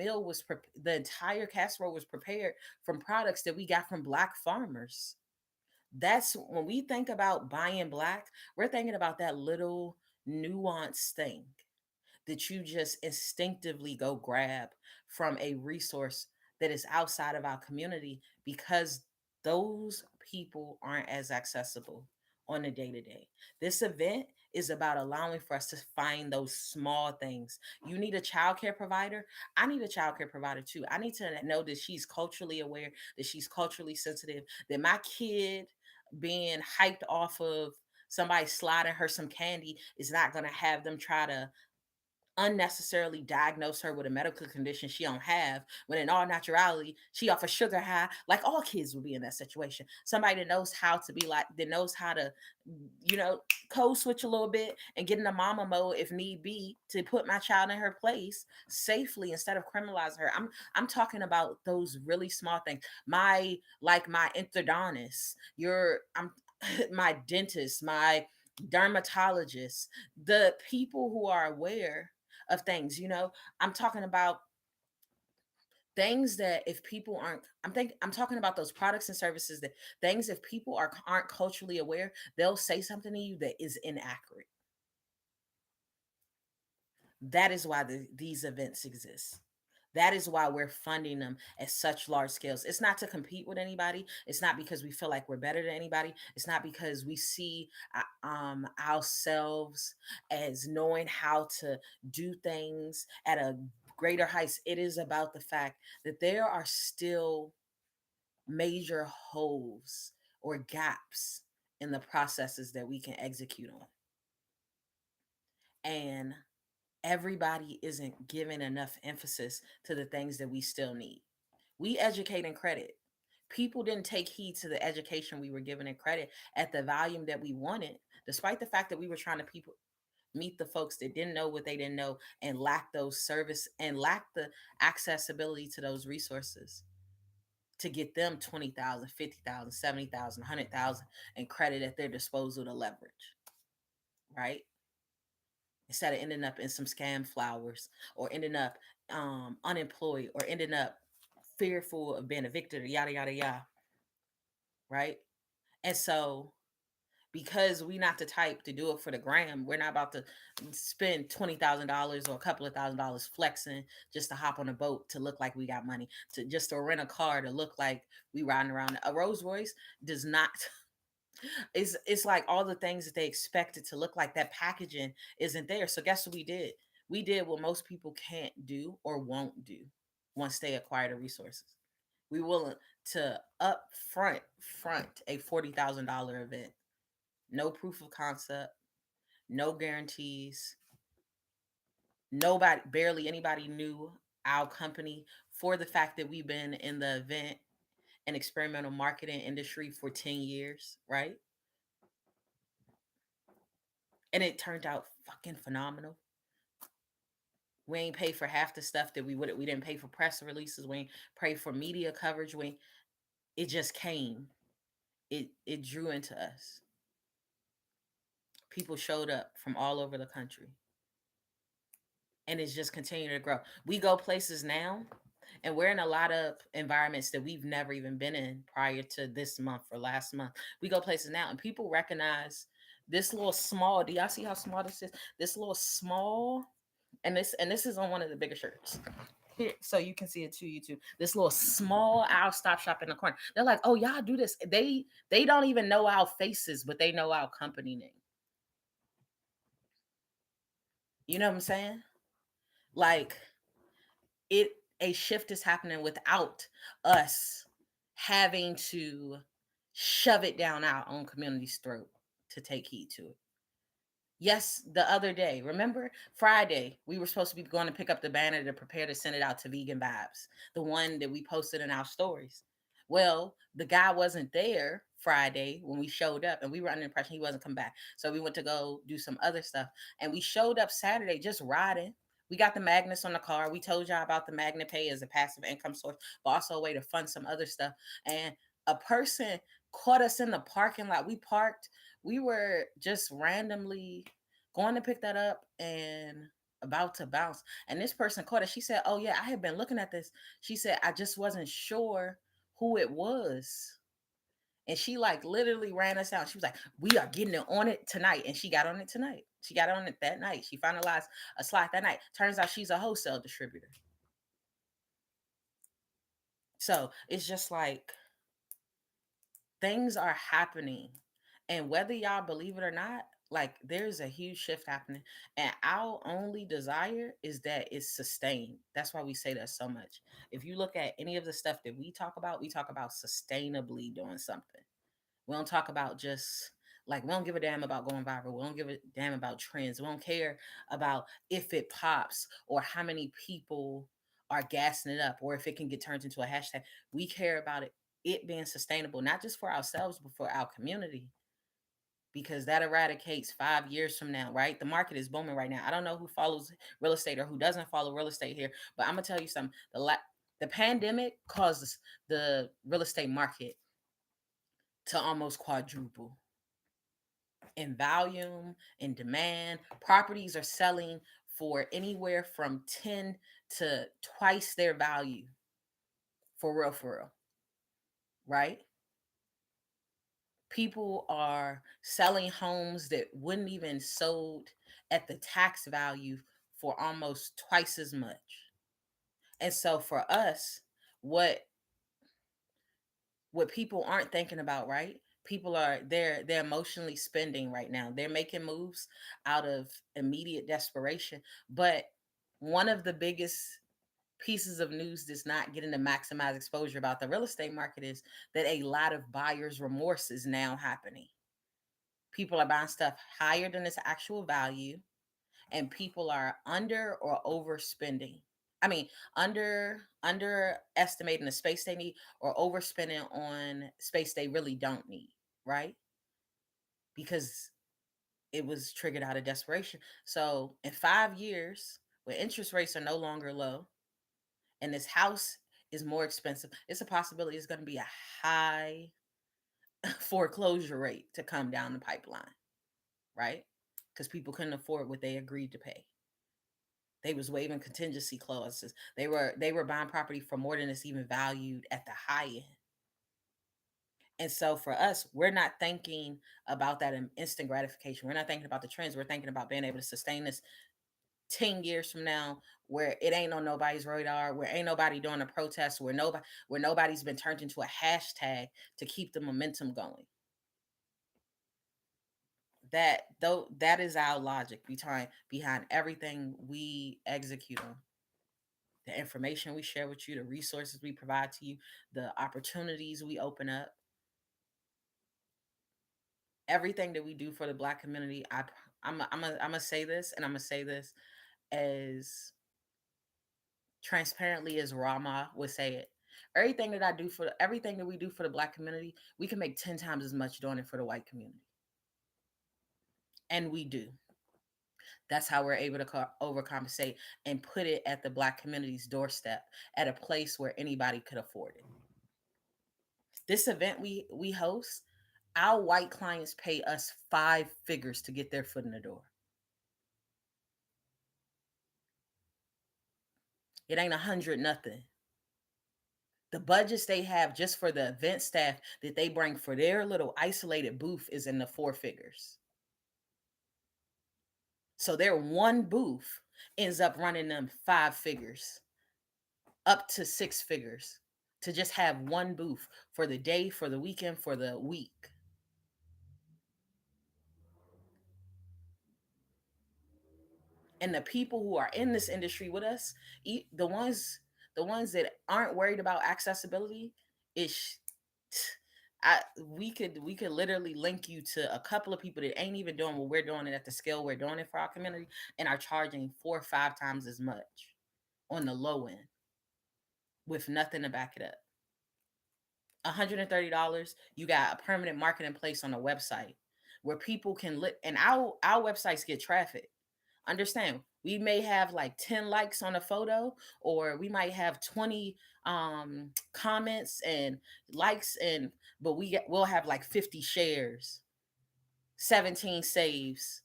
Speaker 1: casserole was prepared from products that we got from black farmers. That's when we think about buying black, we're thinking about that little nuanced thing that you just instinctively go grab from a resource that is outside of our community, because those people aren't as accessible on a day to day. This event is about allowing for us to find those small things. You need a childcare provider. I need a childcare provider too. I need to know that she's culturally aware, that she's culturally sensitive, that my kid being hyped off of somebody sliding her some candy is not going to have them try to unnecessarily diagnose her with a medical condition she don't have, when in all naturality she off a sugar high, like all kids will be in that situation. Somebody that knows how to be like, that knows how to, you know code switch a little bit and get in the mama mode if need be, to put my child in her place safely instead of criminalizing her. I'm talking about those really small things. My endodontist, your I'm my dentist, my dermatologist, the people who are aware of things. I'm talking about things that if people aren't I'm talking about those products and services, that things, if people aren't culturally aware, they'll say something to you that is inaccurate. That is why these events exist. That is why we're funding them at such large scales. It's not to compete with anybody. It's not because we feel like we're better than anybody. It's not because we see ourselves as knowing how to do things at a greater heights. It is about the fact that there are still major holes or gaps in the processes that we can execute on. And everybody isn't giving enough emphasis to the things that we still need. We educate and credit. People didn't take heed to the education we were given and credit at the volume that we wanted, despite the fact that we were trying to meet the folks that didn't know what they didn't know and lack those service and lack the accessibility to those resources. to get them 20,000, 50,000, 70,000, 100,000 and credit at their disposal to leverage, right? Instead of ending up in some scam flowers or ending up unemployed or ending up fearful of being evicted or yada, yada, yada, right? And so because we not the type to do it for the gram. We're not about to spend $20,000 or a couple of $1,000s flexing just to hop on a boat to look like we got money, to just to rent a car to look like we riding around. A Rolls Royce does not. It's like all the things that they expected to look like. That packaging isn't there. So guess what we did? We did what most people can't do or won't do once they acquire the resources. We willing to front a $40,000 event, no proof of concept, no guarantees. Nobody, barely anybody knew our company for the fact that we've been in the event and experimental marketing industry for 10 years, right? And it turned out fucking phenomenal. We ain't pay for half the stuff that we didn't pay for press releases. We ain't pay for media coverage. It just came. It drew into us. People showed up from all over the country. And it's just continuing to grow. We go places now, and we're in a lot of environments that we've never even been in prior to this month or last month. We go places now, and people recognize this little small. Do y'all see how small this is? This little small, and this is on one of the bigger shirts. Here, so you can see it too, YouTube. This little small I'll stop shop in the corner. They're like, oh, y'all do this. They don't even know our faces, but they know our company name. You know what I'm saying? Like it a shift is happening without us having to shove it down our own community's throat to take heed to it. Yes, the other day, remember Friday, we were supposed to be going to pick up the banner to prepare to send it out to Vegan Vibes, the one that we posted in our stories. Well, the guy wasn't there Friday when we showed up, and we were under the impression he wasn't come back. So we went to go do some other stuff, and we showed up Saturday just riding. We got the magnets on the car. We told y'all about the magnet pay as a passive income source, but also a way to fund some other stuff. And a person caught us in the parking lot. We parked. We were just randomly going to pick that up and about to bounce. And this person caught it. She said, oh, yeah, I had been looking at this. She said, I just wasn't sure who it was. And she like literally ran us out. She was like, we are getting on it tonight. And she got on it tonight. She got on it that night. She finalized a slot that night. Turns out she's a wholesale distributor. So it's just like things are happening. And whether y'all believe it or not, like there's a huge shift happening. And our only desire is that it's sustained. That's why we say that so much. If you look at any of the stuff that we talk about sustainably doing something. We don't talk about just like we don't give a damn about going viral. We don't give a damn about trends. We don't care about if it pops or how many people are gassing it up or if it can get turned into a hashtag. We care about it being sustainable, not just for ourselves, but for our community. Because that eradicates 5 years from now, right? The market is booming right now. I don't know who follows real estate or who doesn't follow real estate here, but I'm gonna tell you something. The pandemic causes the real estate market to almost quadruple in volume, in demand. Properties are selling for anywhere from 10 to twice their value, for real, right? People are selling homes that wouldn't even sold at the tax value for almost twice as much. And so for us, what people aren't thinking about, right? People are they're emotionally spending right now. They're making moves out of immediate desperation. But one of the biggest pieces of news that's not getting to maximize exposure about the real estate market is that a lot of buyer's remorse is now happening. People are buying stuff higher than its actual value, and people are under or overspending. I mean, underestimating the space they need or overspending on space they really don't need, right? Because it was triggered out of desperation. So in 5 years, when interest rates are no longer low, and this house is more expensive. It's a possibility it's going to be a high foreclosure rate to come down the pipeline, right? Because people couldn't afford what they agreed to pay. They was waiving contingency clauses. They were buying property for more than it's even valued at the high end. And so for us, we're not thinking about that instant gratification. We're not thinking about the trends. We're thinking about being able to sustain this 10 years from now, where it ain't on nobody's radar, where ain't nobody doing a protest, where nobody's been turned into a hashtag to keep the momentum going. That is our logic behind everything we execute on. The information we share with you, the resources we provide to you, the opportunities we open up, everything that we do for the Black community. I'm gonna say this, and I'm gonna say this as transparently as Rama would say it. Everything that we do for the Black community, we can make 10 times as much doing it for the white community, and we do. That's how we're able to overcompensate and put it at the Black community's doorstep, at a place where anybody could afford it. This event we host, our white clients pay us 5 figures to get their foot in the door. It ain't 100 nothing. The budgets they have just for the event staff that they bring for their little isolated booth is in the 4 figures. So their one booth ends up running them 5 figures, up to 6 figures, to just have one booth for the day, for the weekend, for the week. And the people who are in this industry with us, the ones that aren't worried about accessibility, is we could literally link you to a couple of people that ain't even doing what we're doing it at the scale we're doing it for our community, and are charging 4 or 5 times as much on the low end with nothing to back it up. $130, you got a permanent marketing place on a website where people can and our websites get traffic. Understand, we may have like 10 likes on a photo, or we might have 20 comments and likes, and but we'll have like 50 shares, 17 saves,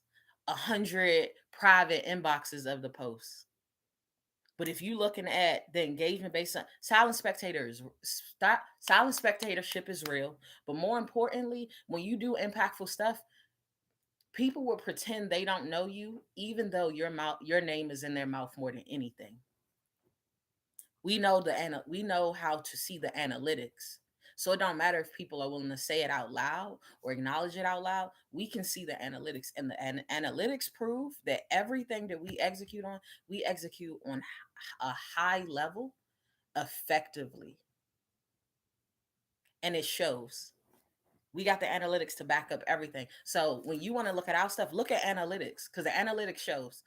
Speaker 1: 100 private inboxes of the post. But if you're looking at the engagement based on silent spectatorship is real. But more importantly, when you do impactful stuff, people will pretend they don't know you, even though your name is in their mouth more than anything. We know how to see the analytics. So it don't matter if people are willing to say it out loud or acknowledge it out loud. We can see the analytics, and the analytics prove that everything that we execute on a high level effectively, and it shows. We got the analytics to back up everything. So when you want to look at our stuff, look at analytics, because the analytics shows.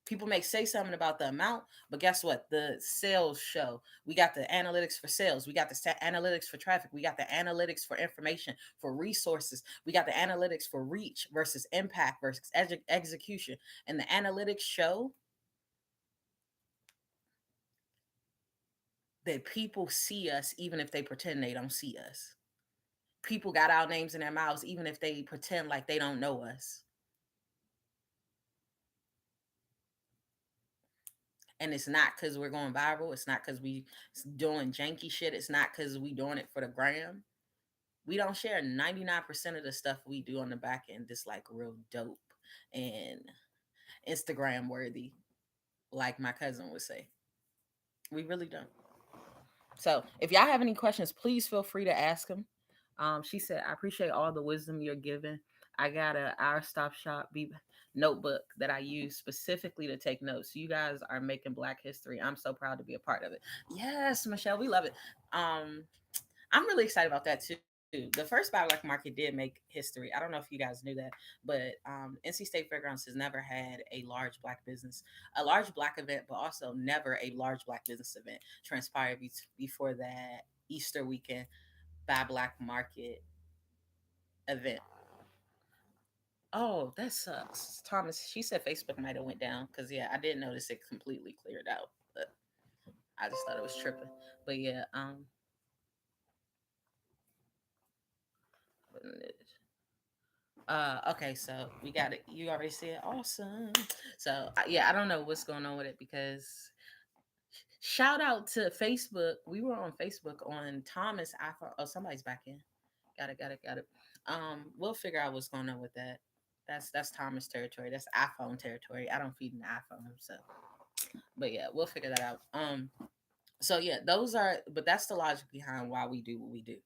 Speaker 1: People may say something about the amount, but guess what? The sales show. We got the analytics for sales. We got the analytics for traffic. We got the analytics for information, for resources. We got the analytics for reach versus impact versus execution. And the analytics show that people see us even if they pretend they don't see us. People got our names in their mouths even if they pretend like they don't know us. And it's not because we're going viral. It's not because we doing janky shit. It's not because we doing it for the gram. We don't share 99% of the stuff we do on the back end. This like real dope and Instagram worthy, like my cousin would say. We really don't. So if y'all have any questions, please feel free to ask them. She said, I appreciate all the wisdom you're giving. I got a Our Stop Shop notebook that I use specifically to take notes. You guys are making Black history. I'm so proud to be a part of it. Yes, Michelle, we love it. I'm really excited about that too. The first Battle Black Market did make history. I don't know if you guys knew that, but NC State Fairgrounds has never had a large Black event, but also never a large Black business event transpired before that Easter weekend Battle Black Market event. Oh, that sucks, Thomas. She said Facebook might have went down because yeah, I didn't notice it completely cleared out, but I just thought it was tripping. But yeah, okay, so we got it. You already see it. Awesome. So yeah, I don't know what's going on with it because shout out to Facebook. We were on Facebook on Thomas iPhone. Oh, somebody's back in. Got it. We'll figure out what's going on with that. That's Thomas territory. That's iPhone territory. I don't feed an iPhone, so but yeah, we'll figure that out. So yeah, those are. But that's the logic behind why we do what we do.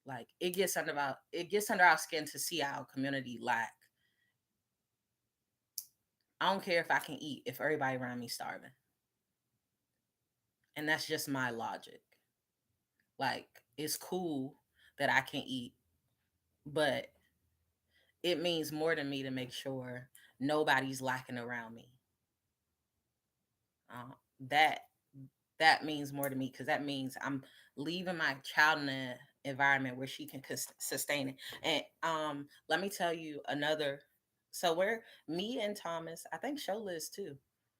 Speaker 1: Like it gets under our skin to see our community lack. I don't care if I can eat if everybody around me starving, and that's just my logic. Like it's cool that I can eat, but it means more to me to make sure nobody's lacking around me. That that means more to me because that means I'm leaving my child in an environment where she can sustain it. And let me tell you another. So we're me and Thomas. I think Shola is too.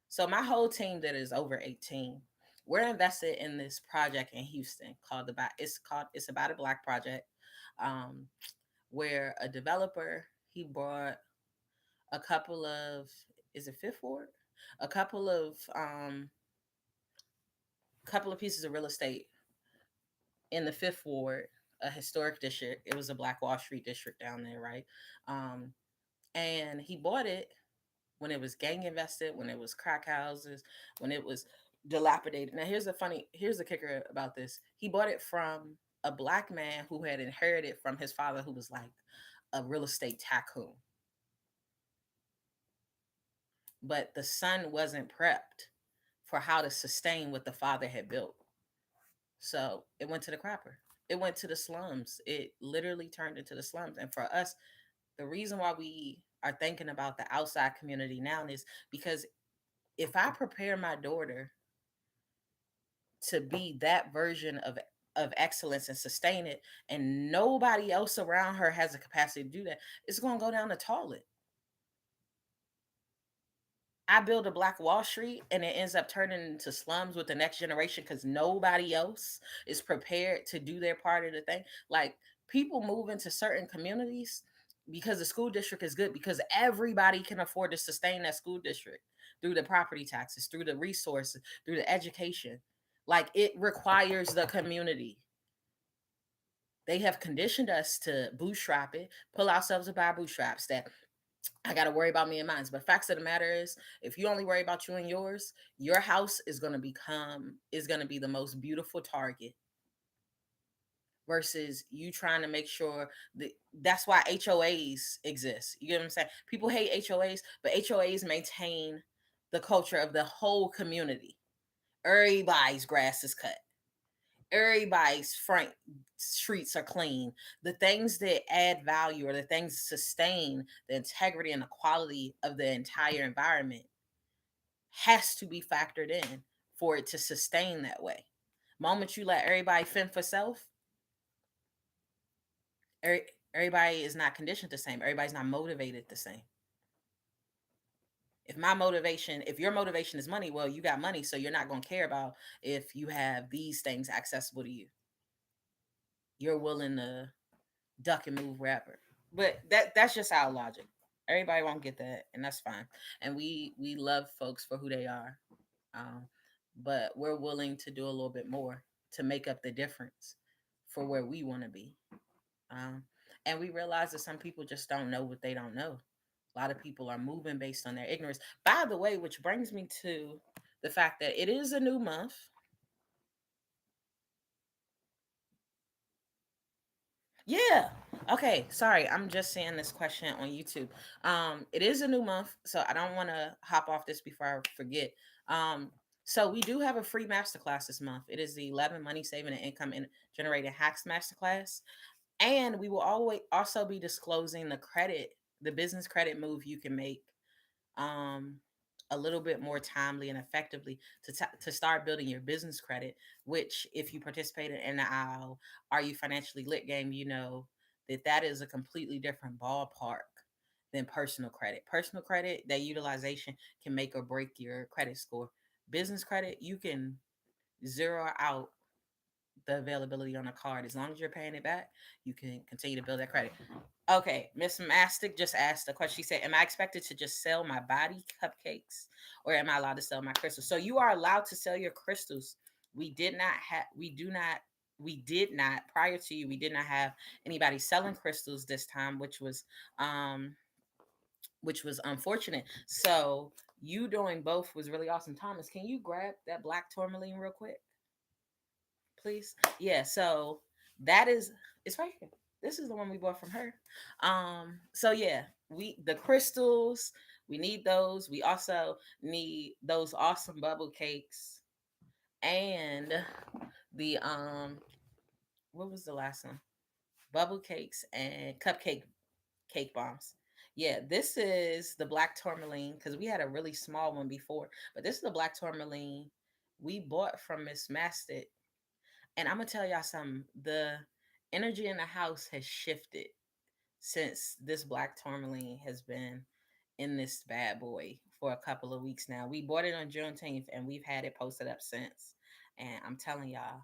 Speaker 1: So my whole team that is over 18, we're invested in this project in Houston called it's about a black project, um, where a developer he bought a couple of is it Fifth Ward, a couple of pieces of real estate in the Fifth Ward, a historic district. It was a Black Wall Street district down there, right? Um, and he bought it when it was gang invested, when it was crack houses, when it was dilapidated. Now, here's the kicker about this. He bought it from a black man who had inherited from his father, who was like a real estate tycoon. But the son wasn't prepped for how to sustain what the father had built. So it went to the crapper. It went to the slums. It literally turned into the slums. And for us, the reason why we are thinking about the outside community now is because if I prepare my daughter to be that version of excellence and sustain it, and nobody else around her has the capacity to do that, it's going to go down the toilet. I build a Black Wall Street and it ends up turning into slums with the next generation because nobody else is prepared to do their part of the thing. Like people move into certain communities because the school district is good because everybody can afford to sustain that school district through the property taxes, through the resources, through the education. Like it requires the community. They have conditioned us to bootstrap it, pull ourselves up by our bootstraps. That I got to worry about me and mine. But facts of the matter is, if you only worry about you and yours, your house is going to be the most beautiful target versus you trying to make sure that that's why HOAs exist. You get what I'm saying? People hate HOAs, but HOAs maintain the culture of the whole community. Everybody's grass is cut. Everybody's front streets are clean. The things that add value or the things that sustain the integrity and the quality of the entire environment has to be factored in for it to sustain that way. Moment you let everybody fend for self, everybody is not conditioned the same. Everybody's not motivated the same. If your motivation is money, well, you got money, so you're not going to care about if you have these things accessible to you. You're willing to duck and move wherever. But that's just our logic. Everybody won't get that, and that's fine. And we love folks for who they are, um, but we're willing to do a little bit more to make up the difference for where we want to be. Um, and we realize that some people just don't know what they don't know. A lot of people are moving based on their ignorance. By the way, which brings me to the fact that it is a new month. Yeah. Okay. Sorry. I'm just seeing this question on YouTube. It is a new month, so I don't want to hop off this before I forget. Um, so we do have a free masterclass this month. It is the 11 money saving and income in generating hacks masterclass. And we will always also be disclosing the business credit move you can make um, a little bit more timely and effectively to start building your business credit. Which, if you participated in our "Are You Financially Lit" game, you know that is a completely different ballpark than personal credit. Personal credit, that utilization can make or break your credit score. Business credit, you can zero out the availability on a card. As long as you're paying it back, you can continue to build that credit. Okay, Miss Mastic just asked a question. She said, "Am I expected to just sell my body cupcakes, or am I allowed to sell my crystals?" So you are allowed to sell your crystals. We did not have. We do not. We did not prior to you. We did not have anybody selling crystals this time, um which was unfortunate. So you doing both was really awesome. Thomas, can you grab that black tourmaline real quick, please? Yeah. So that is it's right here. This is the one we bought from her. So yeah, we the crystals, we need those. We also need those awesome bubble cakes and the what was the last one? Bubble cakes and cupcake cake bombs. Yeah, this is the black tourmaline because we had a really small one before, but this is the black tourmaline we bought from Miss Mastic. And I'm gonna tell y'all something. The energy in the house has shifted since this black tourmaline has been in this bad boy for a couple of weeks now. We bought it on Juneteenth and we've had it posted up since. And I'm telling y'all,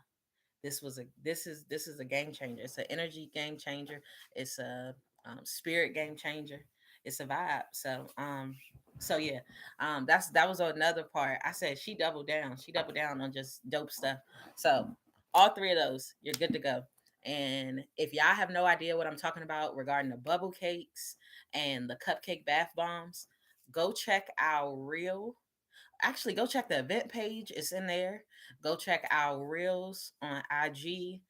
Speaker 1: this is a game changer. It's an energy game changer. It's a spirit game changer. It's a vibe. So yeah, that was another part. I said she doubled down. She doubled down on just dope stuff. So all three of those, you're good to go. And if y'all have no idea what I'm talking about regarding the bubble cakes and the cupcake bath bombs, go check our reel. Actually, go check the event page. It's in there. Go check our reels on IG.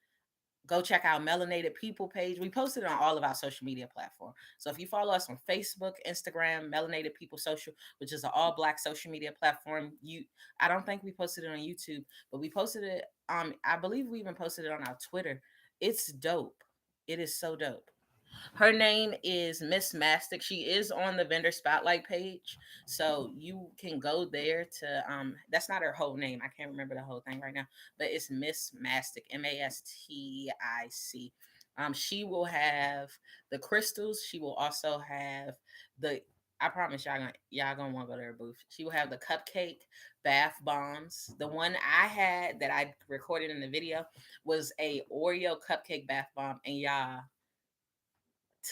Speaker 1: Go check our Melanated People page. We posted it on all of our social media platforms. So if you follow us on Facebook, Instagram, Melanated People Social, which is an all black social media platform, I don't think we posted it on YouTube, but we posted it. I believe we even posted it on our Twitter. It's dope. It is so dope. Her name is Miss Mastic. She is on the vendor spotlight page. So you can go there to that's not her whole name. I can't remember the whole thing right now, but it's Miss Mastic, Mastic. She will have the crystals. She will also have the I promise y'all gonna want to go to her booth. She will have the cupcake bath bombs. The one I had that I recorded in the video was a Oreo cupcake bath bomb, and y'all,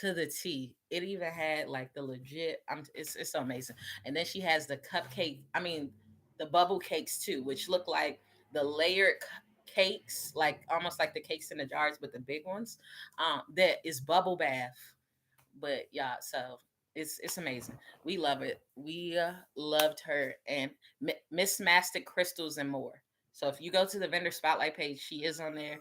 Speaker 1: to the T. It even had like the legit. It's so amazing. And then she has the cupcake. I mean, the bubble cakes too, which look like the layered cakes, like almost like the cakes in the jars, but the big ones. That is bubble bath. But yeah, so it's amazing. We love it. We loved her and Miss Mastic crystals and more. So if you go to the vendor spotlight page, she is on there.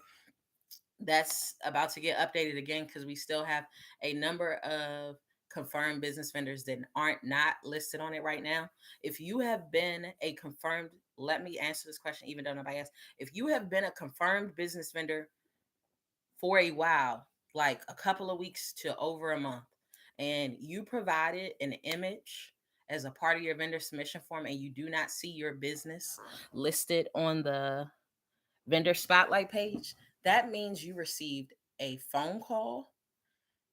Speaker 1: That's about to get updated again because we still have a number of confirmed business vendors that aren't not listed on it right now. If you have been a confirmed, let me answer this question even though nobody asked. If you have been a confirmed business vendor for a while, like a couple of weeks to over a month, and you provided an image as a part of your vendor submission form and you do not see your business listed on the vendor spotlight page, that means you received a phone call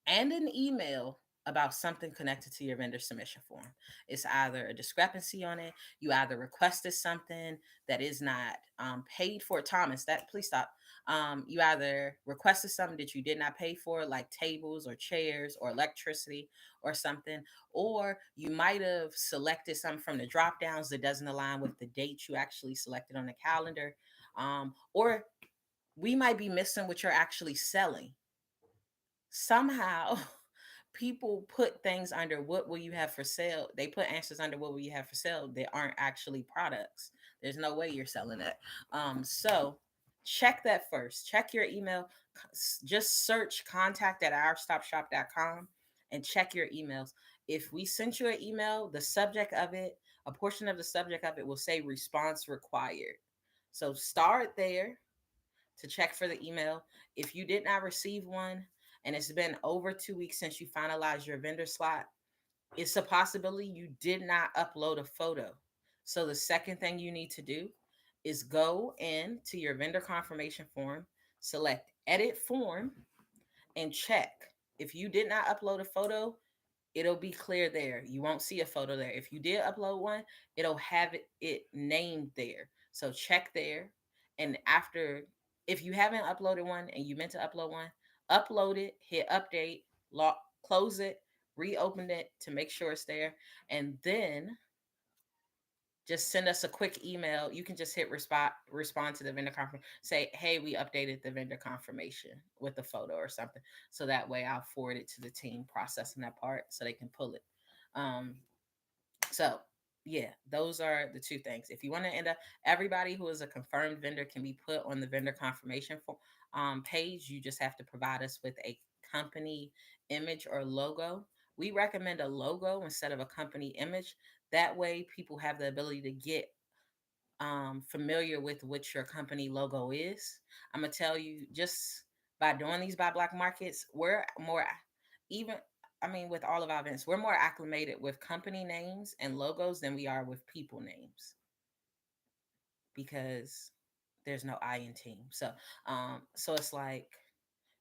Speaker 1: and an email about something connected to your vendor submission form. It's either a discrepancy on it, you either requested something that is not paid for. Thomas, that please stop. You either requested something that you did not pay for, like tables or chairs or electricity or something, or you might have selected something from the drop downs that doesn't align with the date you actually selected on the calendar. Or we might be missing what you're actually selling. Somehow people put things under what will you have for sale. They put answers under what will you have for sale that aren't actually products. There's no way you're selling that. So check that first. Check your email. Just search contact at ourstopshop.com and check your emails. If we sent you an email, the subject of it, a portion of the subject of it will say response required. So start there to check for the email. If you did not receive one and it's been over 2 weeks since you finalized your vendor slot, it's a possibility you did not upload a photo. So the second thing you need to do is go in to your vendor confirmation form, select edit form, and check. If you did not upload a photo, it'll be clear there. You won't see a photo there. If you did upload one, it'll have it named there. So check there And after, if you haven't uploaded one and you meant to upload one, upload it, hit update, lock, close it, reopen it to make sure it's there, and then just send us a quick email. You can just hit respond to the vendor confirmation. Say, hey, we updated the vendor confirmation with a photo or something. So that way I'll forward it to the team processing that part so they can pull it. Um, so yeah, those are the two things. If you want to end up, everybody who is a confirmed vendor can be put on the vendor confirmation page. You just have to provide us with a company image or logo. We recommend a logo instead of a company image. That way, people have the ability to get familiar with what your company logo is. I'm gonna tell you, just by doing these by Black markets, we're more even. I mean, with all of our events, we're more acclimated with company names and logos than we are with people names because there's no I in team. So it's like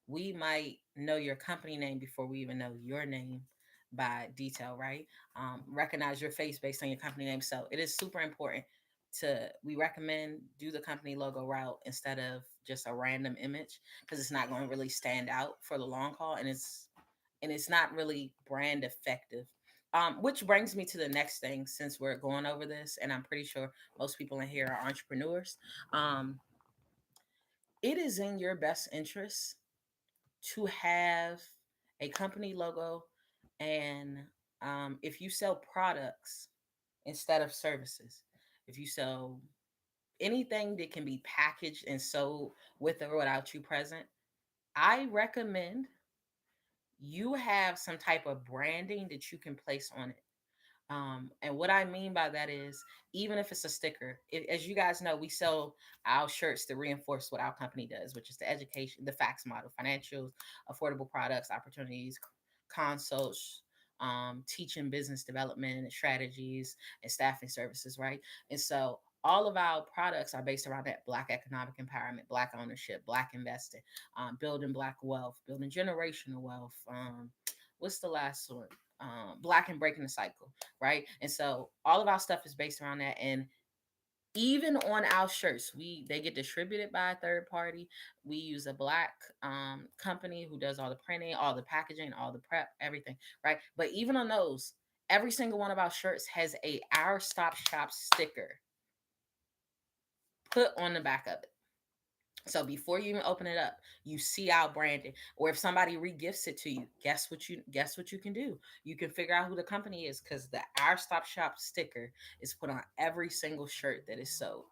Speaker 1: we might know your company name before we even know your name by detail, right? Recognize your face based on your company name. So it is super important to, we recommend do the company logo route instead of just a random image because it's not going to really stand out for the long haul, and it's not really brand effective. Which brings me to the next thing, since we're going over this, and I'm pretty sure most people in here are entrepreneurs. Um, it is in your best interest to have a company logo, and if you sell products instead of services, if you sell anything that can be packaged and sold with or without you present, I recommend you have some type of branding that you can place on it. And what I mean by that is, even if it's a sticker, as you guys know, we sell our shirts to reinforce what our company does, which is the education, the facts model, financials, affordable products, opportunities, consults, teaching business development strategies, and staffing services, right? And so all of our products are based around that Black economic empowerment, Black ownership, Black investing, building Black wealth, building generational wealth. What's the last one? Black and breaking the cycle, right? And so all of our stuff is based around that. And even on our shirts, they get distributed by a third party. We use a Black company who does all the printing, all the packaging, all the prep, everything, right? But even on those, every single one of our shirts has a Our Stop Shop sticker put on the back of it. So before you even open it up, you see our branding. Or if somebody regifts it to you, guess what you can do? You can figure out who the company is because the Our Stop Shop sticker is put on every single shirt that is sold.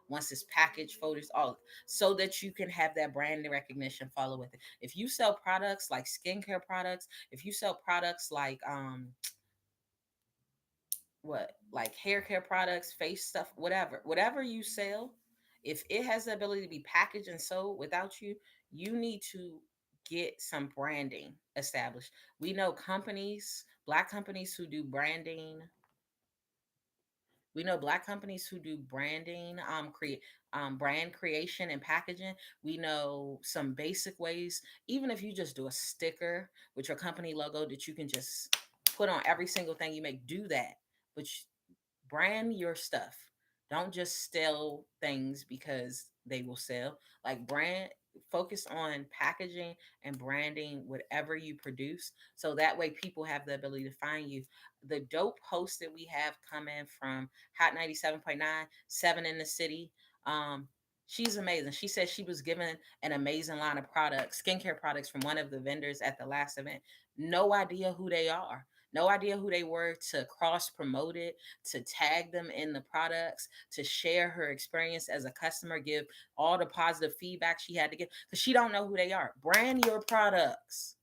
Speaker 1: Once it's packaged, photos, all so that you can have that brand recognition follow with it. If you sell products like skincare products, if you sell products like hair care products, face stuff, whatever you sell, if it has the ability to be packaged and sold without you, you need to get some branding established. We know companies, Black companies who do branding. We know Black companies who do branding, create brand creation and packaging. We know some basic ways, even if you just do a sticker with your company logo that you can just put on every single thing you make, do that. But brand your stuff. Don't just sell things because they will sell. Like brand, focus on packaging and branding whatever you produce. So that way people have the ability to find you. The dope host that we have coming from Hot 97.9, 7 in the city. She's amazing. She said she was given an amazing line of products, skincare products from one of the vendors at the last event. No idea who they are. No idea who they were to cross promote it, to tag them in the products, to share her experience as a customer, give all the positive feedback she had to give because she don't know who they are. Brand your products.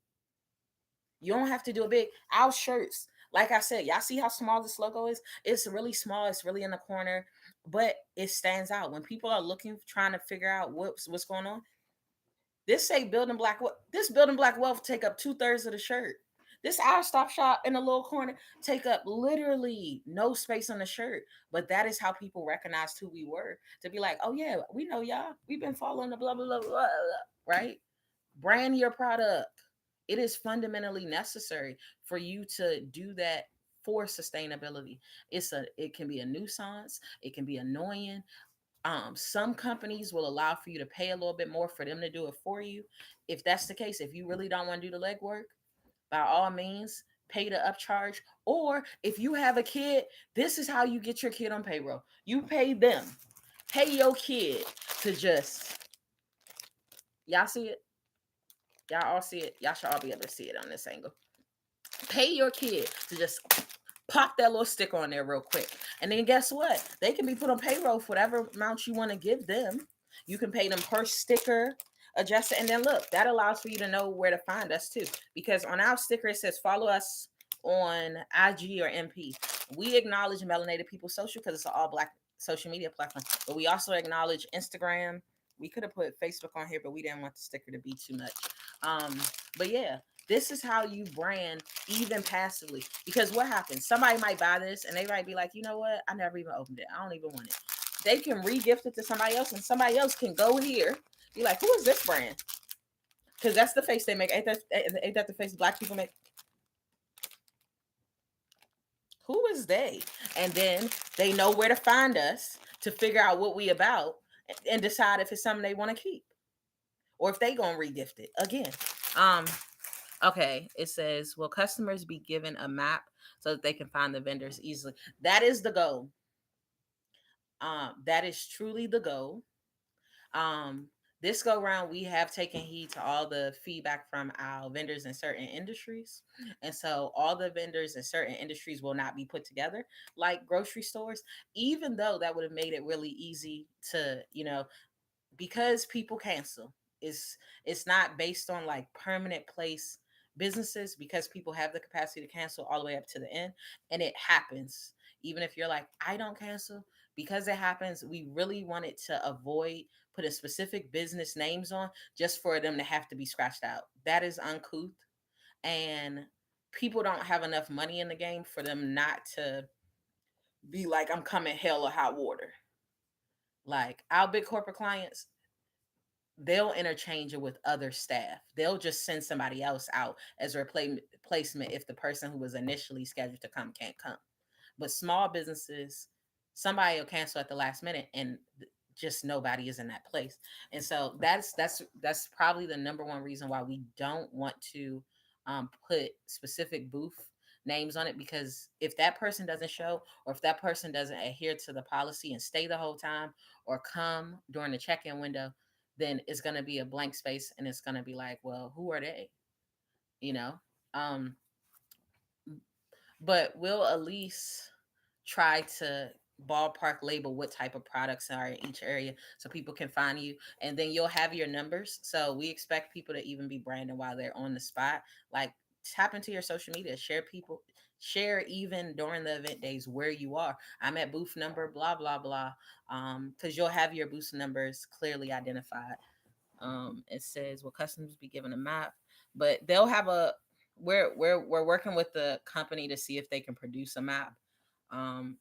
Speaker 1: You don't have to do a big our shirts. Like I said, y'all see how small this logo is? It's really small. It's really in the corner, but it stands out when people are looking, trying to figure out what's going on. This building Black wealth take up 2/3 of the shirt. This Our Stop Shop in the little corner take up literally no space on the shirt. But that is how people recognized who we were. To be like, oh yeah, we know y'all. We've been following the blah blah blah blah, blah, right? Brand your product. It is fundamentally necessary for you to do that for sustainability. It can be a nuisance, it can be annoying, Some companies will allow for you to pay a little bit more for them to do it for you. If that's the case, if you really don't want to do the legwork, by all means, pay the upcharge. Or if you have a kid, this is how you get your kid on payroll. You pay them. Pay your kid to just, y'all see it? Y'all all see it? Y'all should all be able to see it on this angle. Pay your kid to just pop that little sticker on there real quick. And then guess what? They can be put on payroll for whatever amount you want to give them. You can pay them per sticker adjust it. And then look, that allows for you to know where to find us too. Because on our sticker, it says follow us on IG or MP. We acknowledge melanated people social because it's an all black social media platform. But we also acknowledge Instagram. We could have put Facebook on here, but we didn't want the sticker to be too much. But yeah, this is how you brand even passively. Because what happens? Somebody might buy this and they might be like, you know what? I never even opened it. I don't even want it. They can re-gift it to somebody else, and somebody else can go here. Be like, who is this brand? Because that's the face they make. Ain't that the face black people make? Who is they? And then they know where to find us to figure out what we about and decide if it's something they want to keep or if they gonna re-gift it again. Um, Okay, it says, will customers be given a map so that they can find the vendors easily? That is the goal. That is truly the goal. Um, this go round, we have taken heed to all the feedback from our vendors in certain industries. And so all the vendors in certain industries will not be put together like grocery stores, even though that would have made it really easy to, because people cancel. It's not based on like permanent place businesses because people have the capacity to cancel all the way up to the end, and it happens. Even if you're like, I don't cancel, because it happens, we really wanted to avoid putting specific business names on just for them to have to be scratched out. That is uncouth, and people don't have enough money in the game for them not to be like, I'm coming hell or hot water. Like our big corporate clients, they'll interchange it with other staff. They'll just send somebody else out as a replacement if the person who was initially scheduled to come can't come. But small businesses, somebody will cancel at the last minute and just nobody is in that place. And so that's probably the number one reason why we don't want to put specific booth names on it, because if that person doesn't show or if that person doesn't adhere to the policy and stay the whole time or come during the check-in window, then it's going to be a blank space and it's going to be like, well, who are they, you know? um but we'll at least try to ballpark label what type of products are in each area so people can find you, and then you'll have your numbers. So we expect people to even be branding while they're on the spot. Like, tap into your social media, share even during the event days where you are. I'm at booth number blah blah blah, because you'll have your booth numbers clearly identified. It says, will customers be given a map? But they'll have a, we're working with the company to see if they can produce a map, um,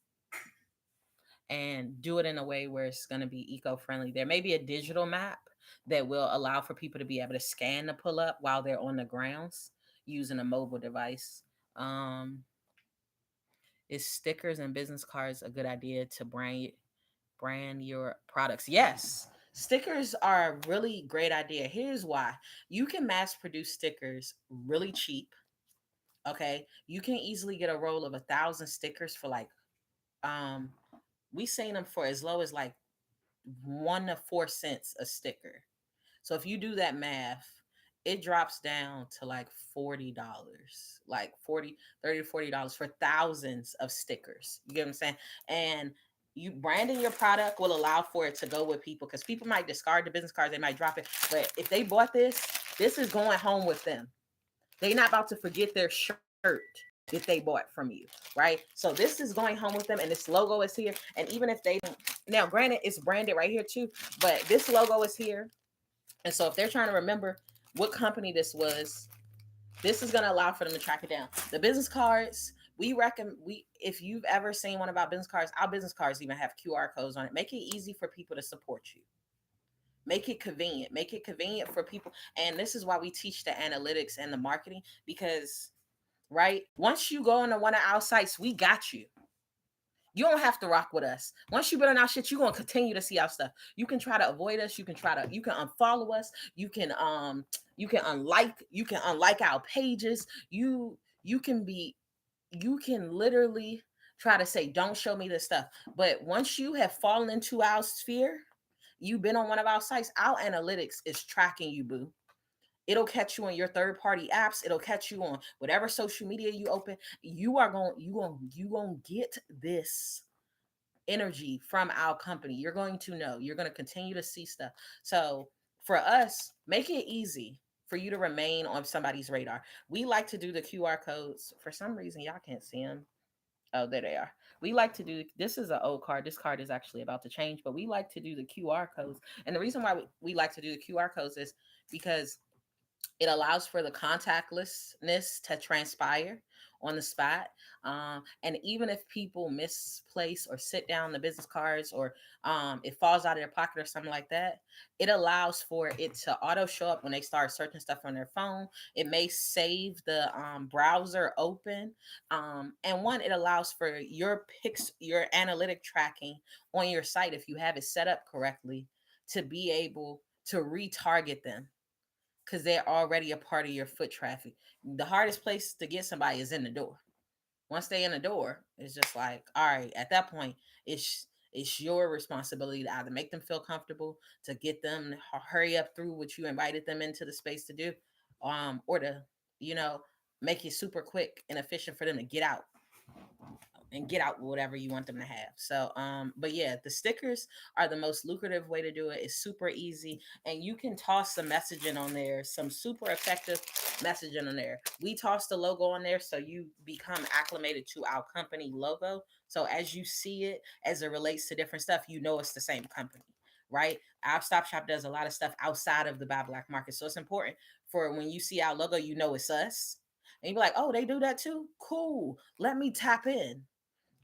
Speaker 1: and do it in a way where it's going to be eco-friendly. There may be a digital map that will allow for people to be able to scan the pull up while they're on the grounds using a mobile device. Um, is stickers and business cards a good idea to brand your products? Yes. Stickers are a really great idea. Here's why. You can mass produce stickers really cheap. Okay. You can easily get a roll of 1,000 stickers for like, um, we seen them for as low as like 1 to 4 cents a sticker. So if you do that math, it drops down to like $40, like 40, 30 to $40 for thousands of stickers. You get what I'm saying? And you branding your product will allow for it to go with people, because people might discard the business cards, they might drop it. But if they bought this is going home with them. They're not about to forget their shirt that they bought from you, right? So this is going home with them, and this logo is here. And even if they don't, now granted, it's branded right here too, but this logo is here. And so if they're trying to remember what company this was, this is going to allow for them to track it down. The business cards, we if you've ever seen one of our business cards, our business cards even have QR codes on it. Make it easy for people to support you. Make it convenient. Make it convenient for people. And this is why we teach the analytics and the marketing, because right, once you go into one of our sites, we got you. You don't have to rock with us. Once you've been on our shit, you're gonna continue to see our stuff. You can try to avoid us. You can unfollow us. You can unlike our pages. You can be you can literally try to say, don't show me this stuff. But once you have fallen into our sphere, you've been on one of our sites, our analytics is tracking you, boo. It'll catch you on your third party apps. It'll catch you on whatever social media you open. You going to get this energy from our company. You're going to know. You're going to continue to see stuff. So for us, make it easy for you to remain on somebody's radar. We like to do the QR codes. For some reason, y'all can't see them. Oh, there they are. We like to do this is an old card. This card is actually about to change, but we like to do the QR codes. And the reason why we like to do the QR codes is because it allows for the contactlessness to transpire on the spot. And even if people misplace or sit down the business cards or it falls out of their pocket or something like that, it allows for it to auto show up when they start searching stuff on their phone. It may save the browser open. And one, it allows for your analytic tracking on your site, if you have it set up correctly, to be able to retarget them because they're already a part of your foot traffic. The hardest place to get somebody is in the door. Once they in the door, it's just like, all right, at that point, it's your responsibility to either make them feel comfortable, to get them to hurry up through what you invited them into the space to do, or to, you know, make it super quick and efficient for them to get out and get out whatever you want them to have. So but yeah, the stickers are the most lucrative way to do it. It's super easy, and you can toss some messaging on there, some super effective messaging on there. We toss the logo on there so you become acclimated to our company logo. So as you see it, as it relates to different stuff, you know it's the same company, right? Our Stop Shop does a lot of stuff outside of the Buy Black market, so it's important for when you see our logo, you know it's us. And you be like, oh, they do that too? Cool. Let me tap in.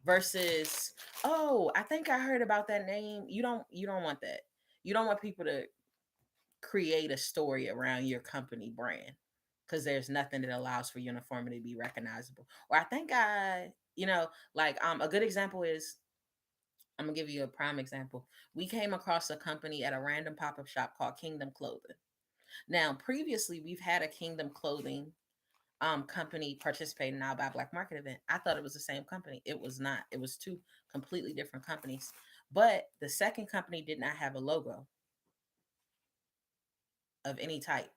Speaker 1: Versus, oh, I think I heard about that name. You don't want that. You don't want people to create a story around your company brand because there's nothing that allows for uniformity to be recognizable. Or I think like a good example is, I'm gonna give you a prime example. We came across a company at a random pop-up shop called Kingdom Clothing. Now, previously we've had a Kingdom Clothing company participating in our Buy Black Market event. I thought it was the same company. It was not. It was two completely different companies. But the second company did not have a logo of any type.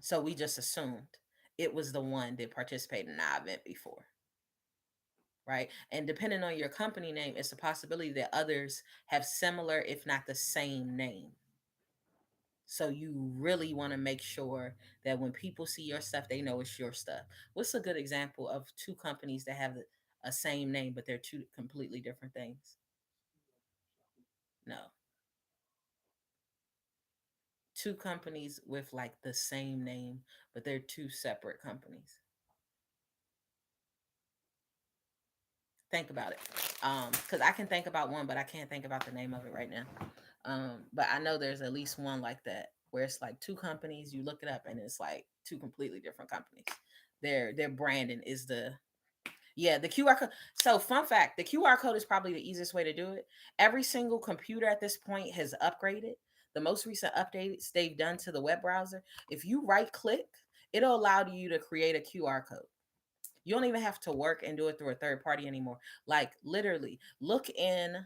Speaker 1: So we just assumed it was the one that participated in our event before. Right. And depending on your company name, it's a possibility that others have similar, if not the same name. So you really want to make sure that when people see your stuff, they know it's your stuff. What's a good example of two companies that have a same name, but they're two completely different things? No. Two companies with like the same name, but they're two separate companies. Think about it. Because I can think about one, but I can't think about the name of it right now. But I know there's at least one like that where it's like two companies. You look it up, and it's like two completely different companies. Their branding is the QR code. So, fun fact: the QR code is probably the easiest way to do it. Every single computer at this point has upgraded. The most recent updates they've done to the web browser. If you right click, it'll allow you to create a QR code. You don't even have to work and do it through a third party anymore. Like literally, look in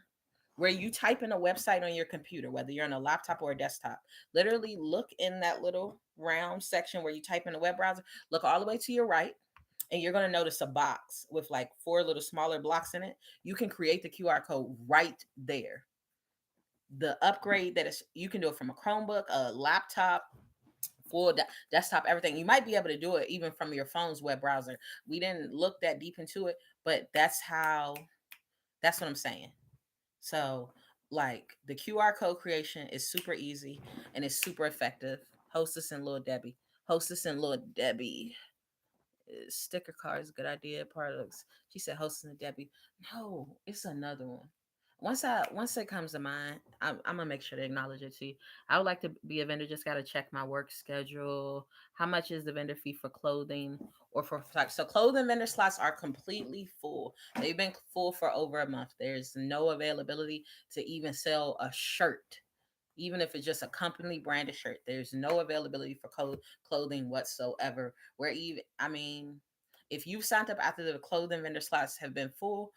Speaker 1: where you type in a website on your computer, whether you're on a laptop or a desktop. Literally, look in that little round section where you type in the web browser. Look all the way to your right, and you're going to notice a box with like four little smaller blocks in it. You can create the QR code right there. The upgrade that is, you can do it from a Chromebook, a laptop, desktop, everything. You might be able to do it even from your phone's web browser. We didn't look that deep into it, but that's what I'm saying. So, like, the QR code creation is super easy and it's super effective. Hostess and Lil Debbie. Hostess and Lil Debbie. Sticker cards, good idea. Products. She said Hostess and Debbie. No, it's another one. once it comes to mind, I'm gonna make sure to acknowledge it to you. I would like to be a vendor. Just gotta check my work schedule. How much is the vendor fee for clothing or for so clothing vendor slots are completely full. They've been full for over a month. There's no availability to even sell a shirt, even if it's just a company branded shirt. There's no availability for clothing whatsoever. Where even I mean, if you signed up after the clothing vendor slots have been full,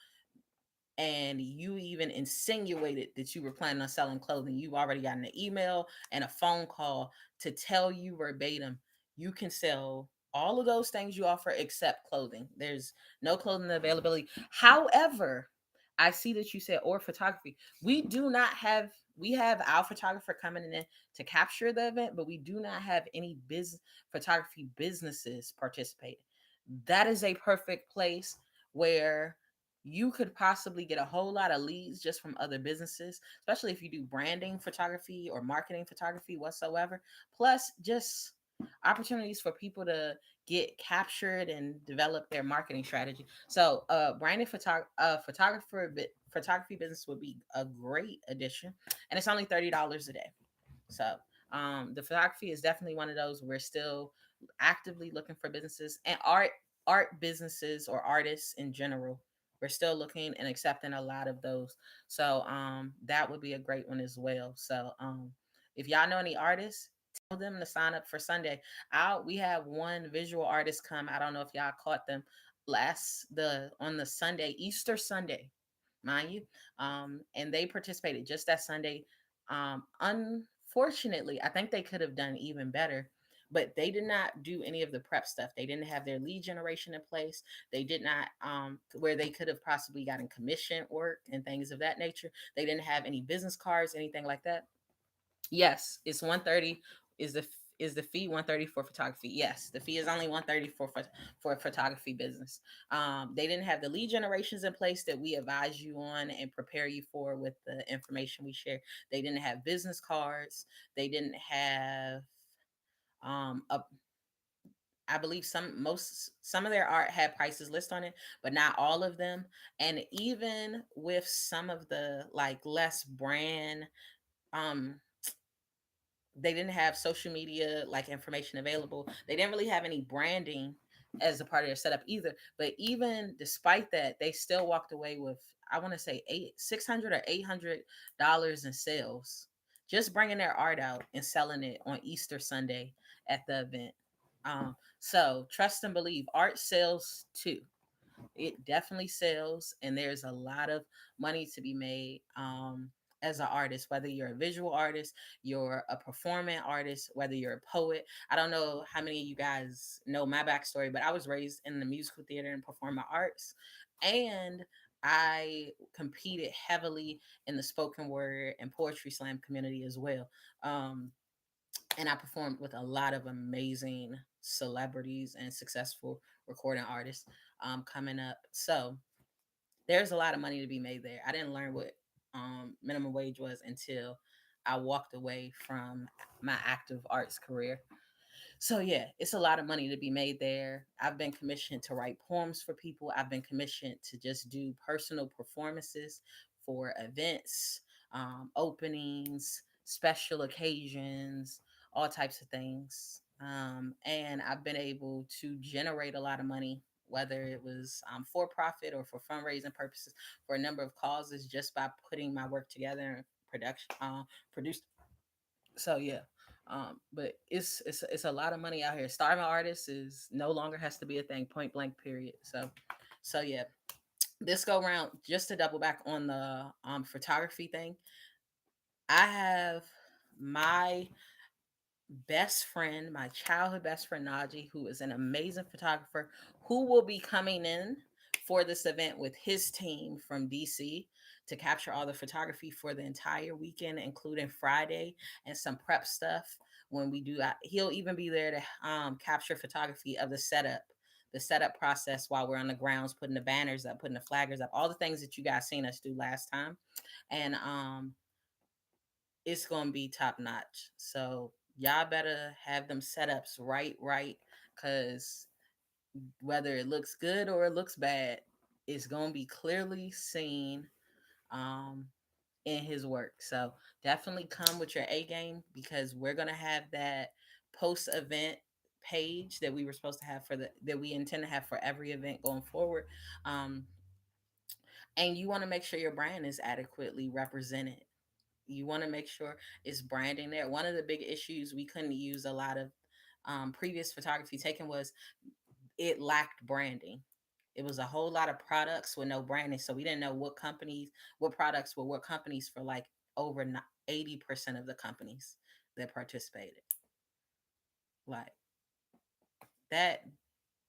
Speaker 1: and you even insinuated that you were planning on selling clothing, you've already gotten an email and a phone call to tell you verbatim you can sell all of those things you offer except clothing. There's no clothing availability. However, I see that you said or photography. We do not have we have our photographer coming in to capture the event, but we do not have any business photography businesses participating. That is a perfect place where you could possibly get a whole lot of leads just from other businesses, especially if you do branding photography or marketing photography whatsoever. Plus, just opportunities for people to get captured and develop their marketing strategy. So, branding photography business would be a great addition, and it's only $30 a day. So, the photography is definitely one of those. We're still actively looking for businesses and art businesses or artists in general. We're still looking and accepting a lot of those. So that would be a great one as well. So if y'all know any artists, tell them to sign up for Sunday. Out we have one visual artist come. I don't know if y'all caught them last the on the Sunday, Easter Sunday, mind you. And they participated just that Sunday. Unfortunately, I think they could have done even better, but they did not do any of the prep stuff. They didn't have their lead generation in place. They did not, where they could have possibly gotten commission work and things of that nature. They didn't have any business cards, anything like that. Yes, it's 130 is the fee 130 for photography. Yes, the fee is only 130 for a photography business. They didn't have the lead generations in place that we advise you on and prepare you for with the information we share. They didn't have business cards. They didn't have a I believe some of their art had prices list on it, but not all of them. And even with some of the like less brand um they didn't have social media like information available. They didn't really have any branding as a part of their setup either. But even despite that, they still walked away with I want to say 600 or $800 in sales, just bringing their art out and selling it on Easter Sunday at the event. So trust and believe, art sells too. It definitely sells, and there's a lot of money to be made as an artist, whether you're a visual artist, you're a performing artist, whether you're a poet. I don't know how many of you guys know my backstory, but I was raised in the musical theater and performing arts, and I competed heavily in the spoken word and poetry slam community as well. And I performed with a lot of amazing celebrities and successful recording artists coming up. So there's a lot of money to be made there. I didn't learn what minimum wage was until I walked away from my active arts career. So yeah, it's a lot of money to be made there. I've been commissioned to write poems for people. I've been commissioned to just do personal performances for events, openings, special occasions, all types of things. And I've been able to generate a lot of money, whether it was for profit or for fundraising purposes, for a number of causes, just by putting my work together and produced. So yeah, but it's a lot of money out here. Starving artists is no longer has to be a thing. Point blank. Period. So yeah, this go round just to double back on the photography thing. I have my best friend, my childhood best friend Najee, who is an amazing photographer, who will be coming in for this event with his team from DC to capture all the photography for the entire weekend, including Friday and some prep stuff. When we do that, he'll even be there to capture photography of the setup process while we're on the grounds, putting the banners up, putting the flaggers up, all the things that you guys seen us do last time. And it's gonna be top notch. So y'all better have them setups right, cause whether it looks good or it looks bad, it's gonna be clearly seen. in his work. So definitely come with your A game, because we're gonna have that post event page that we were supposed to have for the that we intend to have for every event going forward. Um, and you want to make sure your brand is adequately represented. You want to make sure it's branding there. One of the big issues we couldn't use a lot of previous photography taken was it lacked branding. It was a whole lot of products with no branding, so we didn't know what companies, what products were what companies for like over 80% of the companies that participated. Like that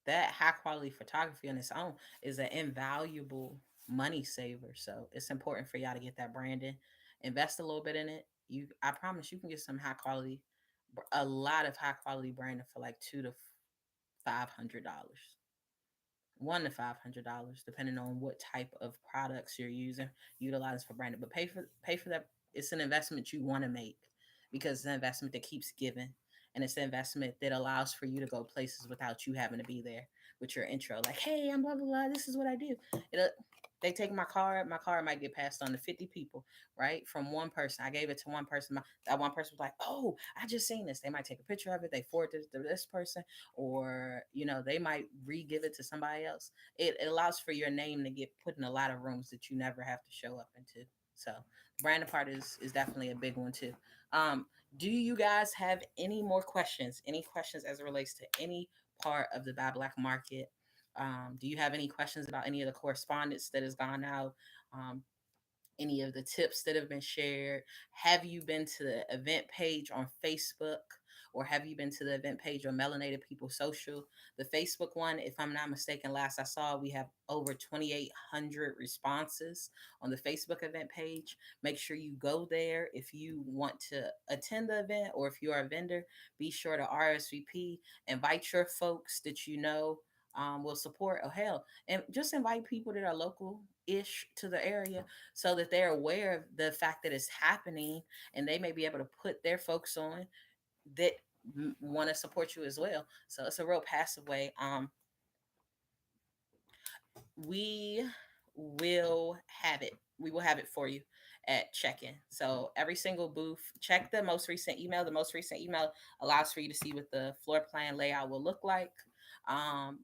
Speaker 1: that high quality photography on its own is an invaluable money saver. So it's important for y'all to get that branding, invest a little bit in it. I promise you can get some high quality, a lot of high quality branding for like $200 to $500, $100 to $500, depending on what type of products you're using, utilize for branding. But pay for that. It's an investment you want to make, because it's an investment that keeps giving, and it's an investment that allows for you to go places without you having to be there with your intro. Like, hey, I'm blah blah blah. This is what I do. It, they take my card. My card might get passed on to 50 people, right? From one person. I gave it to one person. That one person was like, oh, I just seen this. They might take a picture of it. They forward it to this person, or they might re-give it to somebody else. It allows for your name to get put in a lot of rooms that you never have to show up into. So branding part is definitely a big one too. um do you guys have any more questions, any questions as it relates to any part of the Bad Black market? Do you have any questions about any of the correspondence that has gone out, um, any of the tips that have been shared? Have you been to the event page on Facebook, or have you been to the event page on Melanated People Social? The Facebook one, if I'm not mistaken, last I saw, we have over 2,800 responses on the Facebook event page. Make sure you go there if you want to attend the event, or if you are a vendor, be sure to RSVP, invite your folks that will support. Oh, hell, and just invite people that are local ish to the area, so that they're aware of the fact that it's happening, and they may be able to put their folks on that want to support you as well. So it's a real passive way. We will have it. We will have it for you at check-in. So every single booth, check the most recent email. The most recent email allows for you to see what the floor plan layout will look like.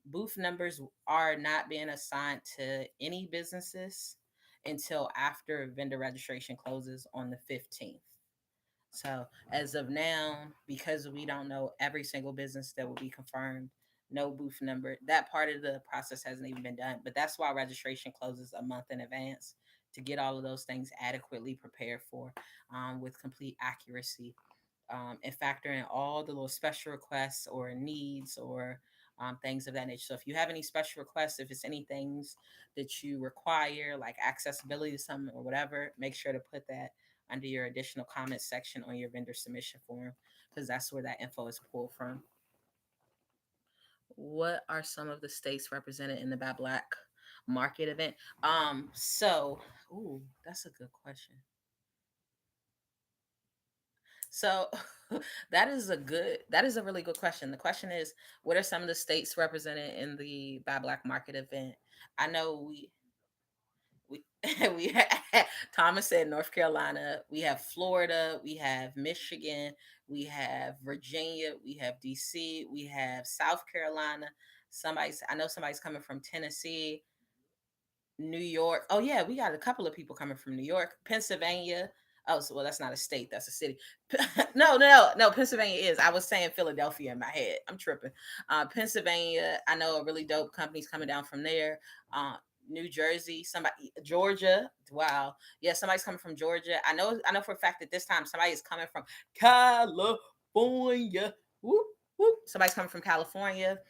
Speaker 1: Booth numbers are not being assigned to any businesses until after vendor registration closes on the 15th. So as of now, because we don't know every single business that will be confirmed, no booth number, that part of the process hasn't even been done. But that's why registration closes a month in advance, to get all of those things adequately prepared for, with complete accuracy, and factor in all the little special requests or needs, or things of that nature. So if you have any special requests, if it's any things that you require, like accessibility to something or whatever, make sure to put that under your additional comments section on your vendor submission form, because that's where that info is pulled from. What are some of the states represented in the Bad Black market event? So, ooh, that's a good question. So that is a really good question. The question is, what are some of the states represented in the Bad Black market event? I know we we Thomas said North Carolina, we have Florida, we have Michigan, we have Virginia, we have DC, we have South Carolina. I know somebody's coming from Tennessee, New York. Oh yeah, we got a couple of people coming from New York, Pennsylvania. Oh, so, well, that's not a state, that's a city. No. Pennsylvania is. I was saying Philadelphia in my head. I'm tripping. Pennsylvania, I know a really dope company's coming down from there. Uh, New Jersey, somebody, Georgia. Wow, yeah, somebody's coming from Georgia. I know for a fact that this time somebody is coming from California. Whoop, whoop. Somebody's coming from California.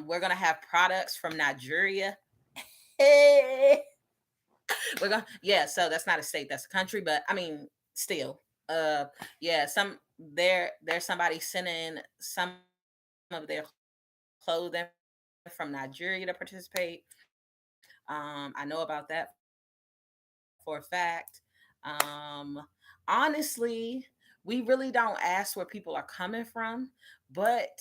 Speaker 1: We're gonna have products from Nigeria. We're going yeah, so that's not a state, that's a country, but I mean, still. Yeah, there's somebody sending some of their clothing from Nigeria to participate. I know about that for a fact. Honestly, we really don't ask where people are coming from, but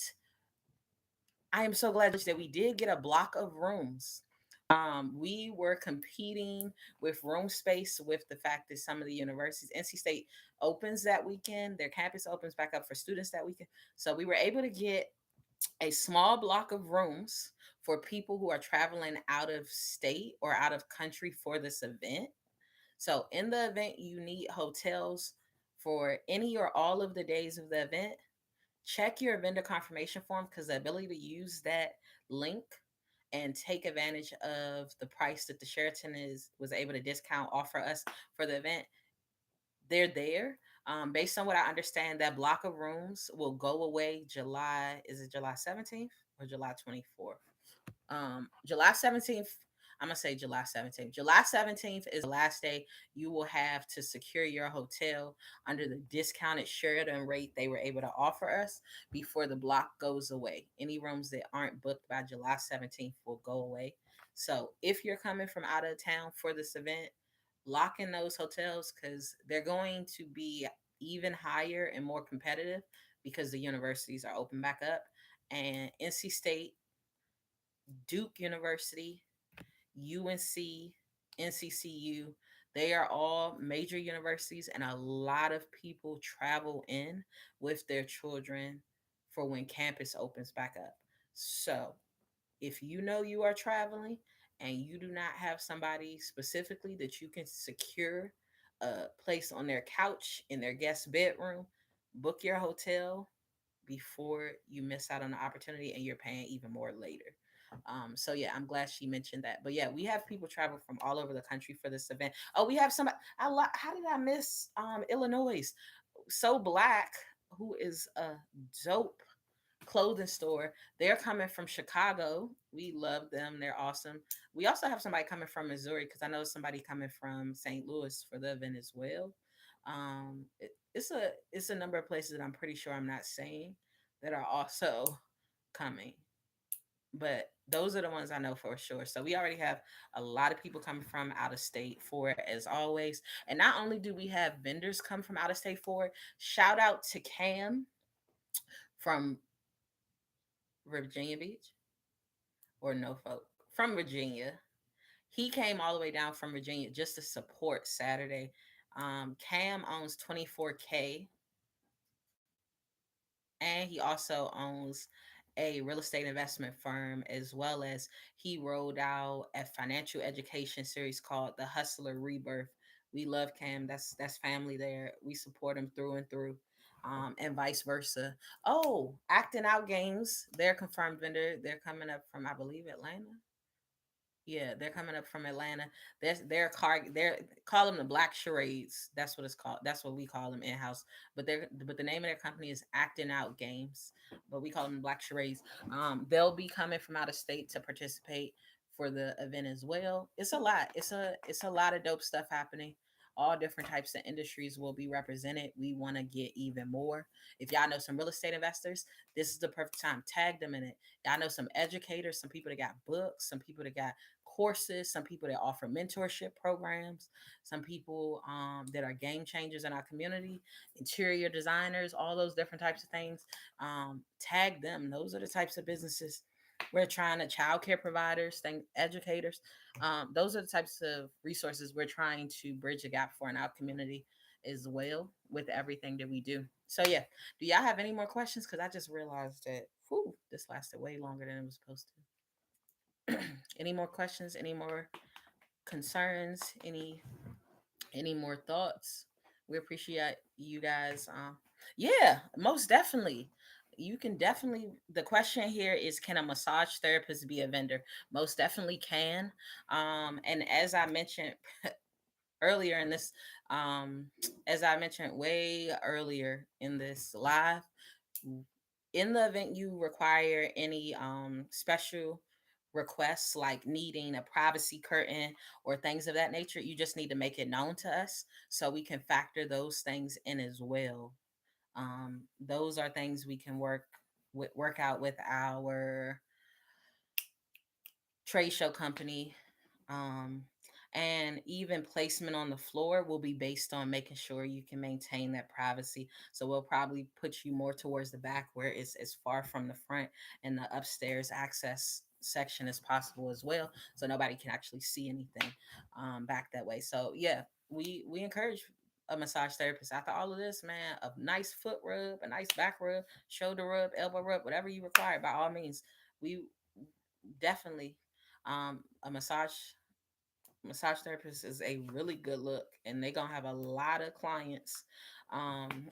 Speaker 1: I am so glad that we did get a block of rooms We were competing with room space with the fact that some of the universities, NC State opens that weekend, their campus opens back up for students that weekend. So we were able to get a small block of rooms for people who are traveling out of state or out of country for this event. So in the event, you need hotels for any or all of the days of the event. Check your vendor confirmation form because the ability to use that link and take advantage of the price that the Sheraton is was able to discount offer us for the event, they're there. Based on what I understand, that block of rooms will go away July. Is it July 17th or July 24th? July 17th. I'm gonna say July 17th. July 17th is the last day you will have to secure your hotel under the discounted Sheraton rate they were able to offer us before the block goes away. Any rooms that aren't booked by July 17th will go away. So if you're coming from out of town for this event, lock in those hotels because they're going to be even higher and more competitive because the universities are open back up. And NC State, Duke University, UNC, NCCU, they are all major universities, and a lot of people travel in with their children for when campus opens back up. So, if you know you are traveling and you do not have somebody specifically that you can secure a place on their couch in their guest bedroom, book your hotel before you miss out on the opportunity and you're paying even more later. So yeah, I'm glad she mentioned that. But yeah, we have people travel from all over the country for this event. Oh, we have somebody. How did I miss Illinois? So Black, who is a dope clothing store. They're coming from Chicago. We love them. They're awesome. We also have somebody coming from Missouri because I know somebody coming from St. Louis for the event as well. It's a number of places that I'm pretty sure I'm not saying that are also coming, but those are the ones I know for sure. So we already have a lot of people coming from out of state for it as always. And not only do we have vendors come from out of state for it, shout out to Cam from Virginia Beach or Norfolk from Virginia. He came all the way down from Virginia just to support Saturday. Cam owns 24K, and he also owns a real estate investment firm, as well as he rolled out a financial education series called The Hustler Rebirth. We love Cam. That's family there. We support him through and through. And vice versa. Oh, acting out games. They're confirmed vendor. They're coming up from, I believe, Atlanta. Yeah, they're coming up from Atlanta. They're call them the Black Charades. That's what it's called. That's what we call them in house. But the name of their company is Acting Out Games. But we call them Black Charades. They'll be coming from out of state to participate for the event as well. It's a lot. It's a lot of dope stuff happening. All different types of industries will be represented. We want to get even more. If y'all know some real estate investors, this is the perfect time. Tag them in it. Y'all know some educators, some people that got books, some people that got courses, some people that offer mentorship programs, some people that are game changers in our community, interior designers, all those different types of things. Tag them. Those are the types of businesses we're trying to, childcare providers, educators. Those are the types of resources we're trying to bridge a gap for in our community as well with everything that we do. So yeah, do y'all have any more questions? Because I just realized that this lasted way longer than it was supposed to. Any more questions? Any more concerns? Any more thoughts? We appreciate you guys. Yeah, most definitely. You can definitely. The question here is, can a massage therapist be a vendor? Most definitely can. And as I mentioned earlier in this, um, as I mentioned way earlier in this live, in the event you require any special requests like needing a privacy curtain or things of that nature, you just need to make it known to us so we can factor those things in as well. Those are things we can work out with our trade show company. Um, and even placement on the floor will be based on making sure you can maintain that privacy. So we'll probably put you more towards the back where it's as far from the front and the upstairs access section as possible as well, so nobody can actually see anything back that way. So yeah, we encourage a massage therapist after all of this, man, a nice foot rub, a nice back rub, shoulder rub, elbow rub, whatever you require, by all means. We definitely a massage therapist is a really good look, and they gonna have a lot of clients um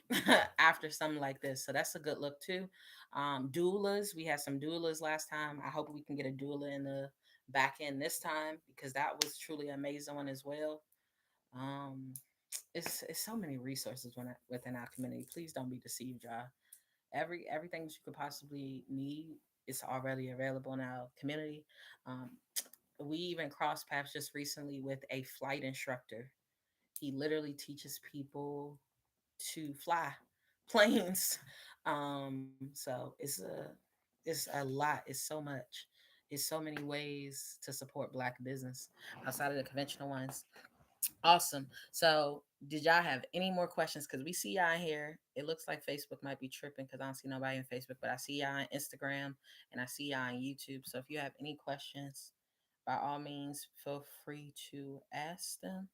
Speaker 1: after something like this, so that's a good look too. Doulas, we had some doulas last time. I hope we can get a doula in the back end this time, because that was truly an amazing one as well. um it's so many resources within our community. Please don't be deceived, y'all. Everything that you could possibly need is already available in our community. um we even crossed paths just recently with a flight instructor. He literally teaches people to fly planes. So it's a lot. It's so much. It's so many ways to support Black business outside of the conventional ones. Awesome. So, did y'all have any more questions? Because we see y'all here. It looks like Facebook might be tripping because I don't see nobody on Facebook, but I see y'all on Instagram and I see y'all on YouTube. So, if you have any questions, by all means, feel free to ask them.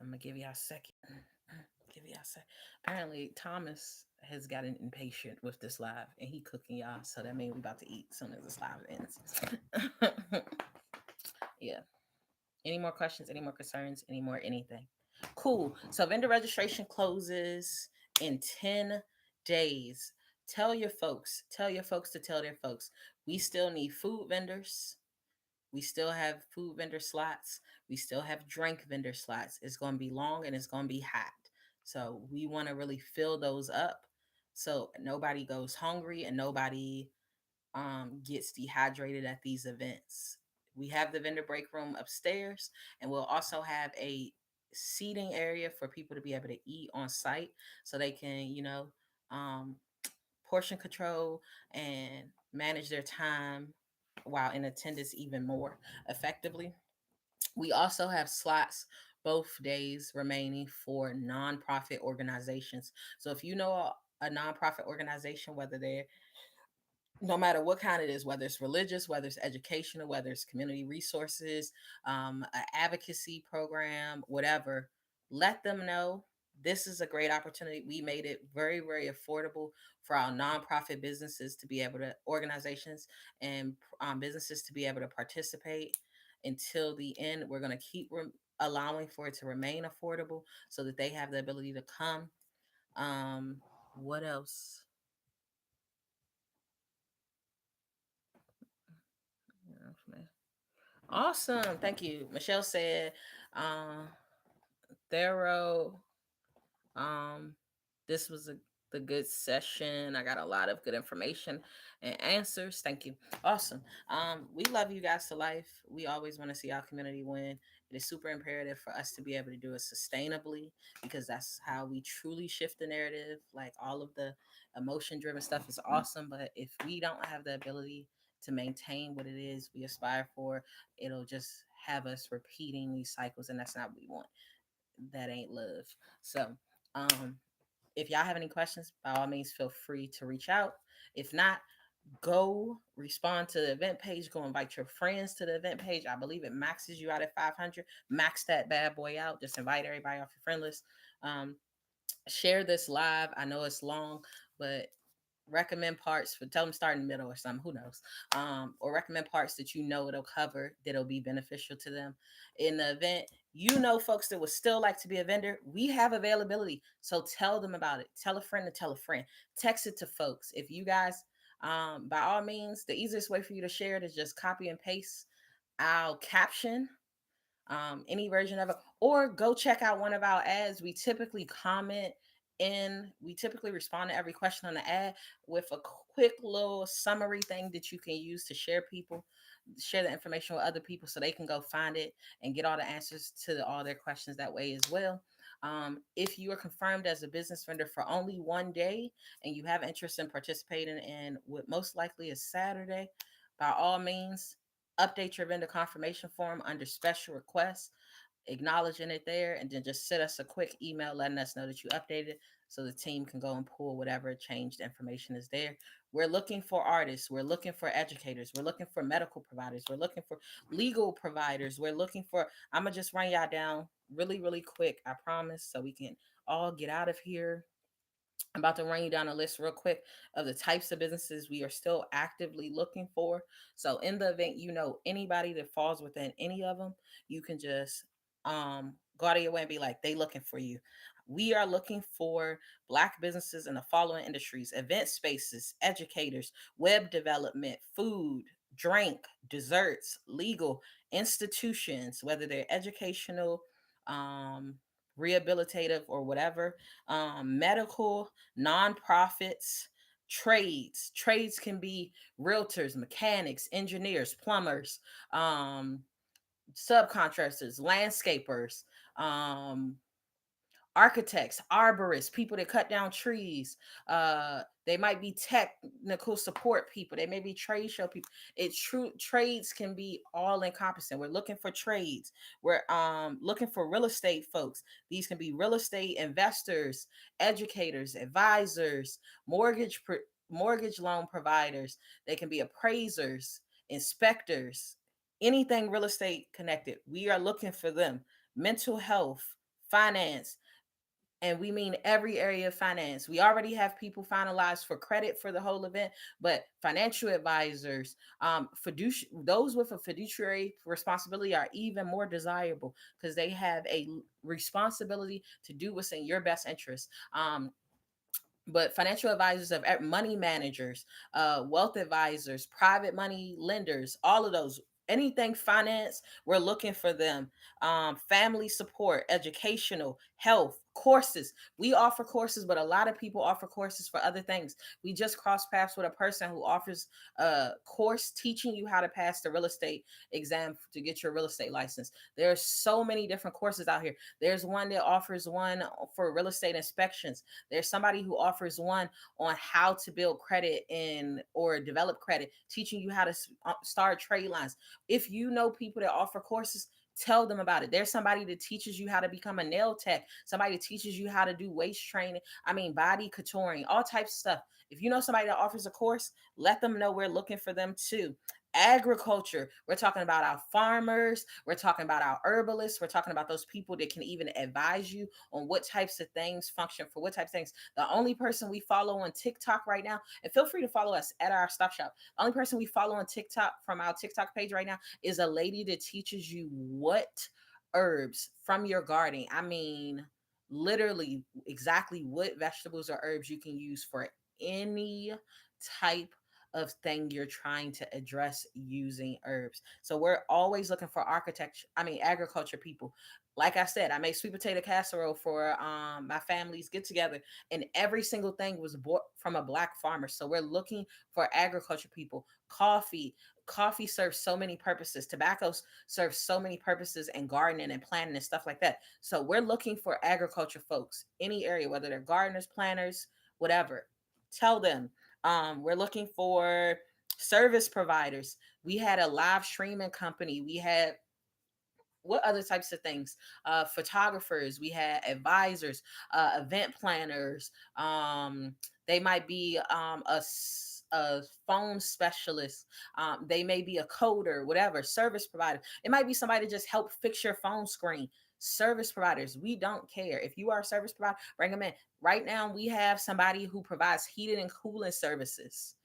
Speaker 1: I'm gonna give y'all a second. Give y'all a second. Apparently, Thomas has gotten impatient with this live, and he cooking y'all. So that means we about to eat as soon as this live ends. Yeah. Any more questions? Any more concerns? Any more anything? Cool. So vendor registration closes in 10 days. Tell your folks. Tell your folks to tell their folks. We still need food vendors. We still have food vendor slots. We still have drink vendor slots. It's going to be long and it's going to be hot. So we want to really fill those up so nobody goes hungry and nobody gets dehydrated at these events. We have the vendor break room upstairs, and we'll also have a seating area for people to be able to eat on site so they can, um, portion control and manage their time while in attendance even more effectively. We also have slots both days remaining for nonprofit organizations. So if you know a nonprofit organization, whether they're no matter what kind it is, whether it's religious, whether it's educational, whether it's community resources, an advocacy program, whatever, let them know this is a great opportunity. We made it very, very affordable for our nonprofit businesses to be able to, organizations and businesses to be able to participate until the end. We're going to keep allowing for it to remain affordable so that they have the ability to come. What else? Awesome. Thank you. Michelle said, uh, thorough. Um, this was the good session. I got a lot of good information and answers. Thank you. Awesome. We love you guys to life. We always want to see our community win. It is super imperative for us to be able to do it sustainably because that's how we truly shift the narrative. Like all of the emotion driven stuff is awesome, but if we don't have the ability to maintain what it is we aspire for, it'll just have us repeating these cycles, and that's not what we want. That ain't love. So, um, if y'all have any questions, by all means, feel free to reach out. If not, go respond to the event page. Go invite your friends to the event page. I believe it maxes you out at 500. Max that bad boy out. Just invite everybody off your friend list. Um, Share this live. I know it's long, but recommend parts for tell them start in the middle or something, who knows. Or recommend parts that you know it'll cover that'll be beneficial to them in the event. Folks that would still like to be a vendor, we have availability, so tell them about it. Tell a friend to tell a friend. Text it to folks. If you guys, by all means, the easiest way for you to share it is just copy and paste our caption, any version of it, or go check out one of our ads. We typically respond to every question on the ad with a quick little summary thing that you can use to share the information with other people so they can go find it and get all the answers to all their questions that way as well. If you are confirmed as a business vendor for only one day and you have interest in participating in what most likely is Saturday, by all means, update your vendor confirmation form under special requests. acknowledging it there, and then just send us a quick email letting us know that you updated so the team can go and pull whatever changed information is there. We're looking for artists, we're looking for educators, we're looking for medical providers, we're looking for legal providers, we're looking for, I'm gonna just run y'all down really, really quick, I promise, so we can all get out of here. I'm about to run you down a list real quick of the types of businesses we are still actively looking for. So in the event you know anybody that falls within any of them, you can just go out of your way and be like, they looking for you. We are looking for Black businesses in the following industries: event spaces, educators, web development, food, drink, desserts, legal, institutions, whether they're educational, um, rehabilitative, or whatever, medical, nonprofits, trades. Trades can be realtors, mechanics, engineers, plumbers, um, subcontractors, landscapers, um, architects, arborists, people that cut down trees. They might be technical support people. They may be trade show people. It's true. Trades can be all encompassing. We're looking for trades. We're looking for real estate folks. These can be real estate investors, educators, advisors, mortgage loan providers. They can be appraisers, inspectors, anything real estate connected. We are looking for them. Mental health, finance, and we mean every area of finance. We already have people finalized for credit for the whole event, but financial advisors, those with a fiduciary responsibility are even more desirable because they have a responsibility to do what's in your best interest. But financial advisors, of money managers, wealth advisors, private money lenders, all of those, anything finance, we're looking for them. Family support, educational, health, courses. We offer courses, but a lot of people offer courses for other things. We just crossed paths with a person who offers a course teaching you how to pass the real estate exam to get your real estate license. There's so many different courses out here. There's one that offers one for real estate inspections. There's somebody who offers one on how to build credit and or develop credit, teaching you how to start trade lines. If you know people that offer courses, tell them about it. There's somebody that teaches you how to become a nail tech, somebody that teaches you how to do waist training, body contouring, all types of stuff. If you know somebody that offers a course, let them know we're looking for them too. Agriculture, we're talking about our farmers, we're talking about our herbalists, we're talking about those people that can even advise you on what types of things function for what types of things. The only person we follow on TikTok right now, and feel free to follow us at our stop shop, the only person we follow on TikTok from our TikTok page right now is a lady that teaches you what herbs from your garden, literally exactly what vegetables or herbs you can use for any type of thing you're trying to address using herbs. So we're always looking for agriculture people. Like I said, I made sweet potato casserole for my family's get together, and every single thing was bought from a Black farmer. So we're looking for agriculture people. Coffee serves so many purposes. Tobacco serves so many purposes, and gardening and planting and stuff like that. So we're looking for agriculture folks, any area, whether they're gardeners, planters, whatever. Tell them. We're looking for service providers. We had a live streaming company. We had what other types of things? Photographers. We had advisors, event planners. They might be a phone specialist. They may be a coder, whatever. Service provider. It might be somebody to just help fix your phone screen. Service providers, we don't care. If you are a service provider, bring them in. Right now, we have somebody who provides heating and cooling services.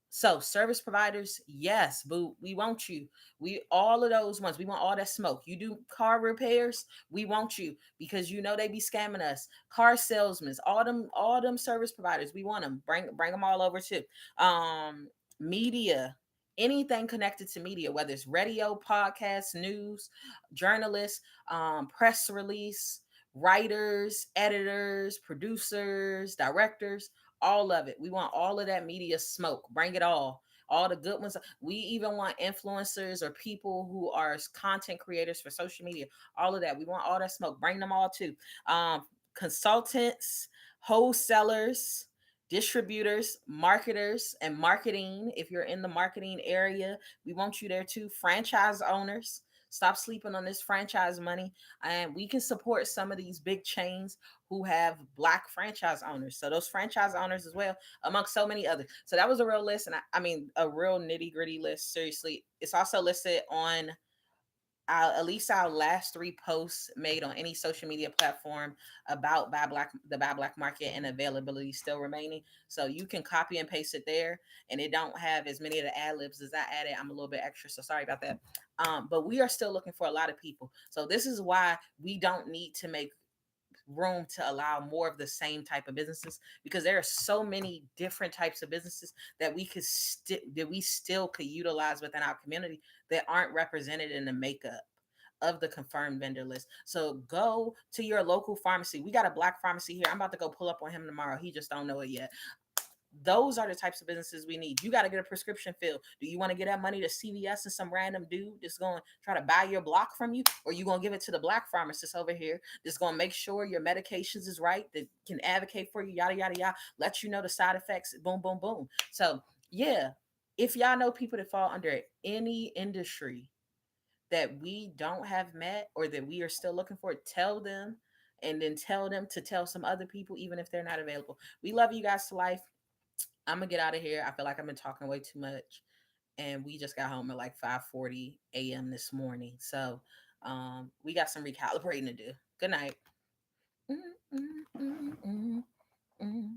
Speaker 1: So service providers, yes, boo, we want you. We all of those ones, we want all that smoke. You do car repairs, we want you because you know they be scamming us. Car salesmen, all them service providers, we want them. Bring them all over too. Media, anything connected to media, whether it's radio, podcast, news, journalists, press release, writers, editors, producers, directors, all of it. We want all of that media smoke. Bring it all the good ones. We even want influencers or people who are content creators for social media. All of that. We want all that smoke. Bring them all too. Consultants, wholesalers, distributors, marketers, and marketing. If you're in the marketing area, we want you there too. Franchise owners. Stop sleeping on this franchise money. And we can support some of these big chains who have black franchise owners. So those franchise owners as well, amongst so many others. So that was a real list. And I mean, a real nitty gritty list. Seriously. It's also listed on at least our last three posts made on any social media platform about the Buy Black market and availability still remaining. So you can copy and paste it there, and it don't have as many of the ad libs as I added. I'm a little bit extra, so sorry about that. But we are still looking for a lot of people. So this is why we don't need to make room to allow more of the same type of businesses, because there are so many different types of businesses that we still could utilize within our community that aren't represented in the makeup of the confirmed vendor list. So go to your local pharmacy. We got a black pharmacy here. I'm about to go pull up on him tomorrow. He just don't know it yet. Those are the types of businesses we need. You got to get a prescription filled. Do you want to get that money to CVS and some random dude that's going to try to buy your block from you? Or you going to give it to the black pharmacist over here that's going to make sure your medications is right, that can advocate for you, yada, yada, yada, let you know the side effects, boom, boom, boom. So, yeah, if y'all know people that fall under any industry that we don't have met or that we are still looking for, tell them, and then tell them to tell some other people, even if they're not available. We love you guys to life. I'm gonna get out of here. I feel like I've been talking way too much, and we just got home at like 5:40 a.m. this morning. So we got some recalibrating to do. Good night. Mm, mm, mm, mm, mm.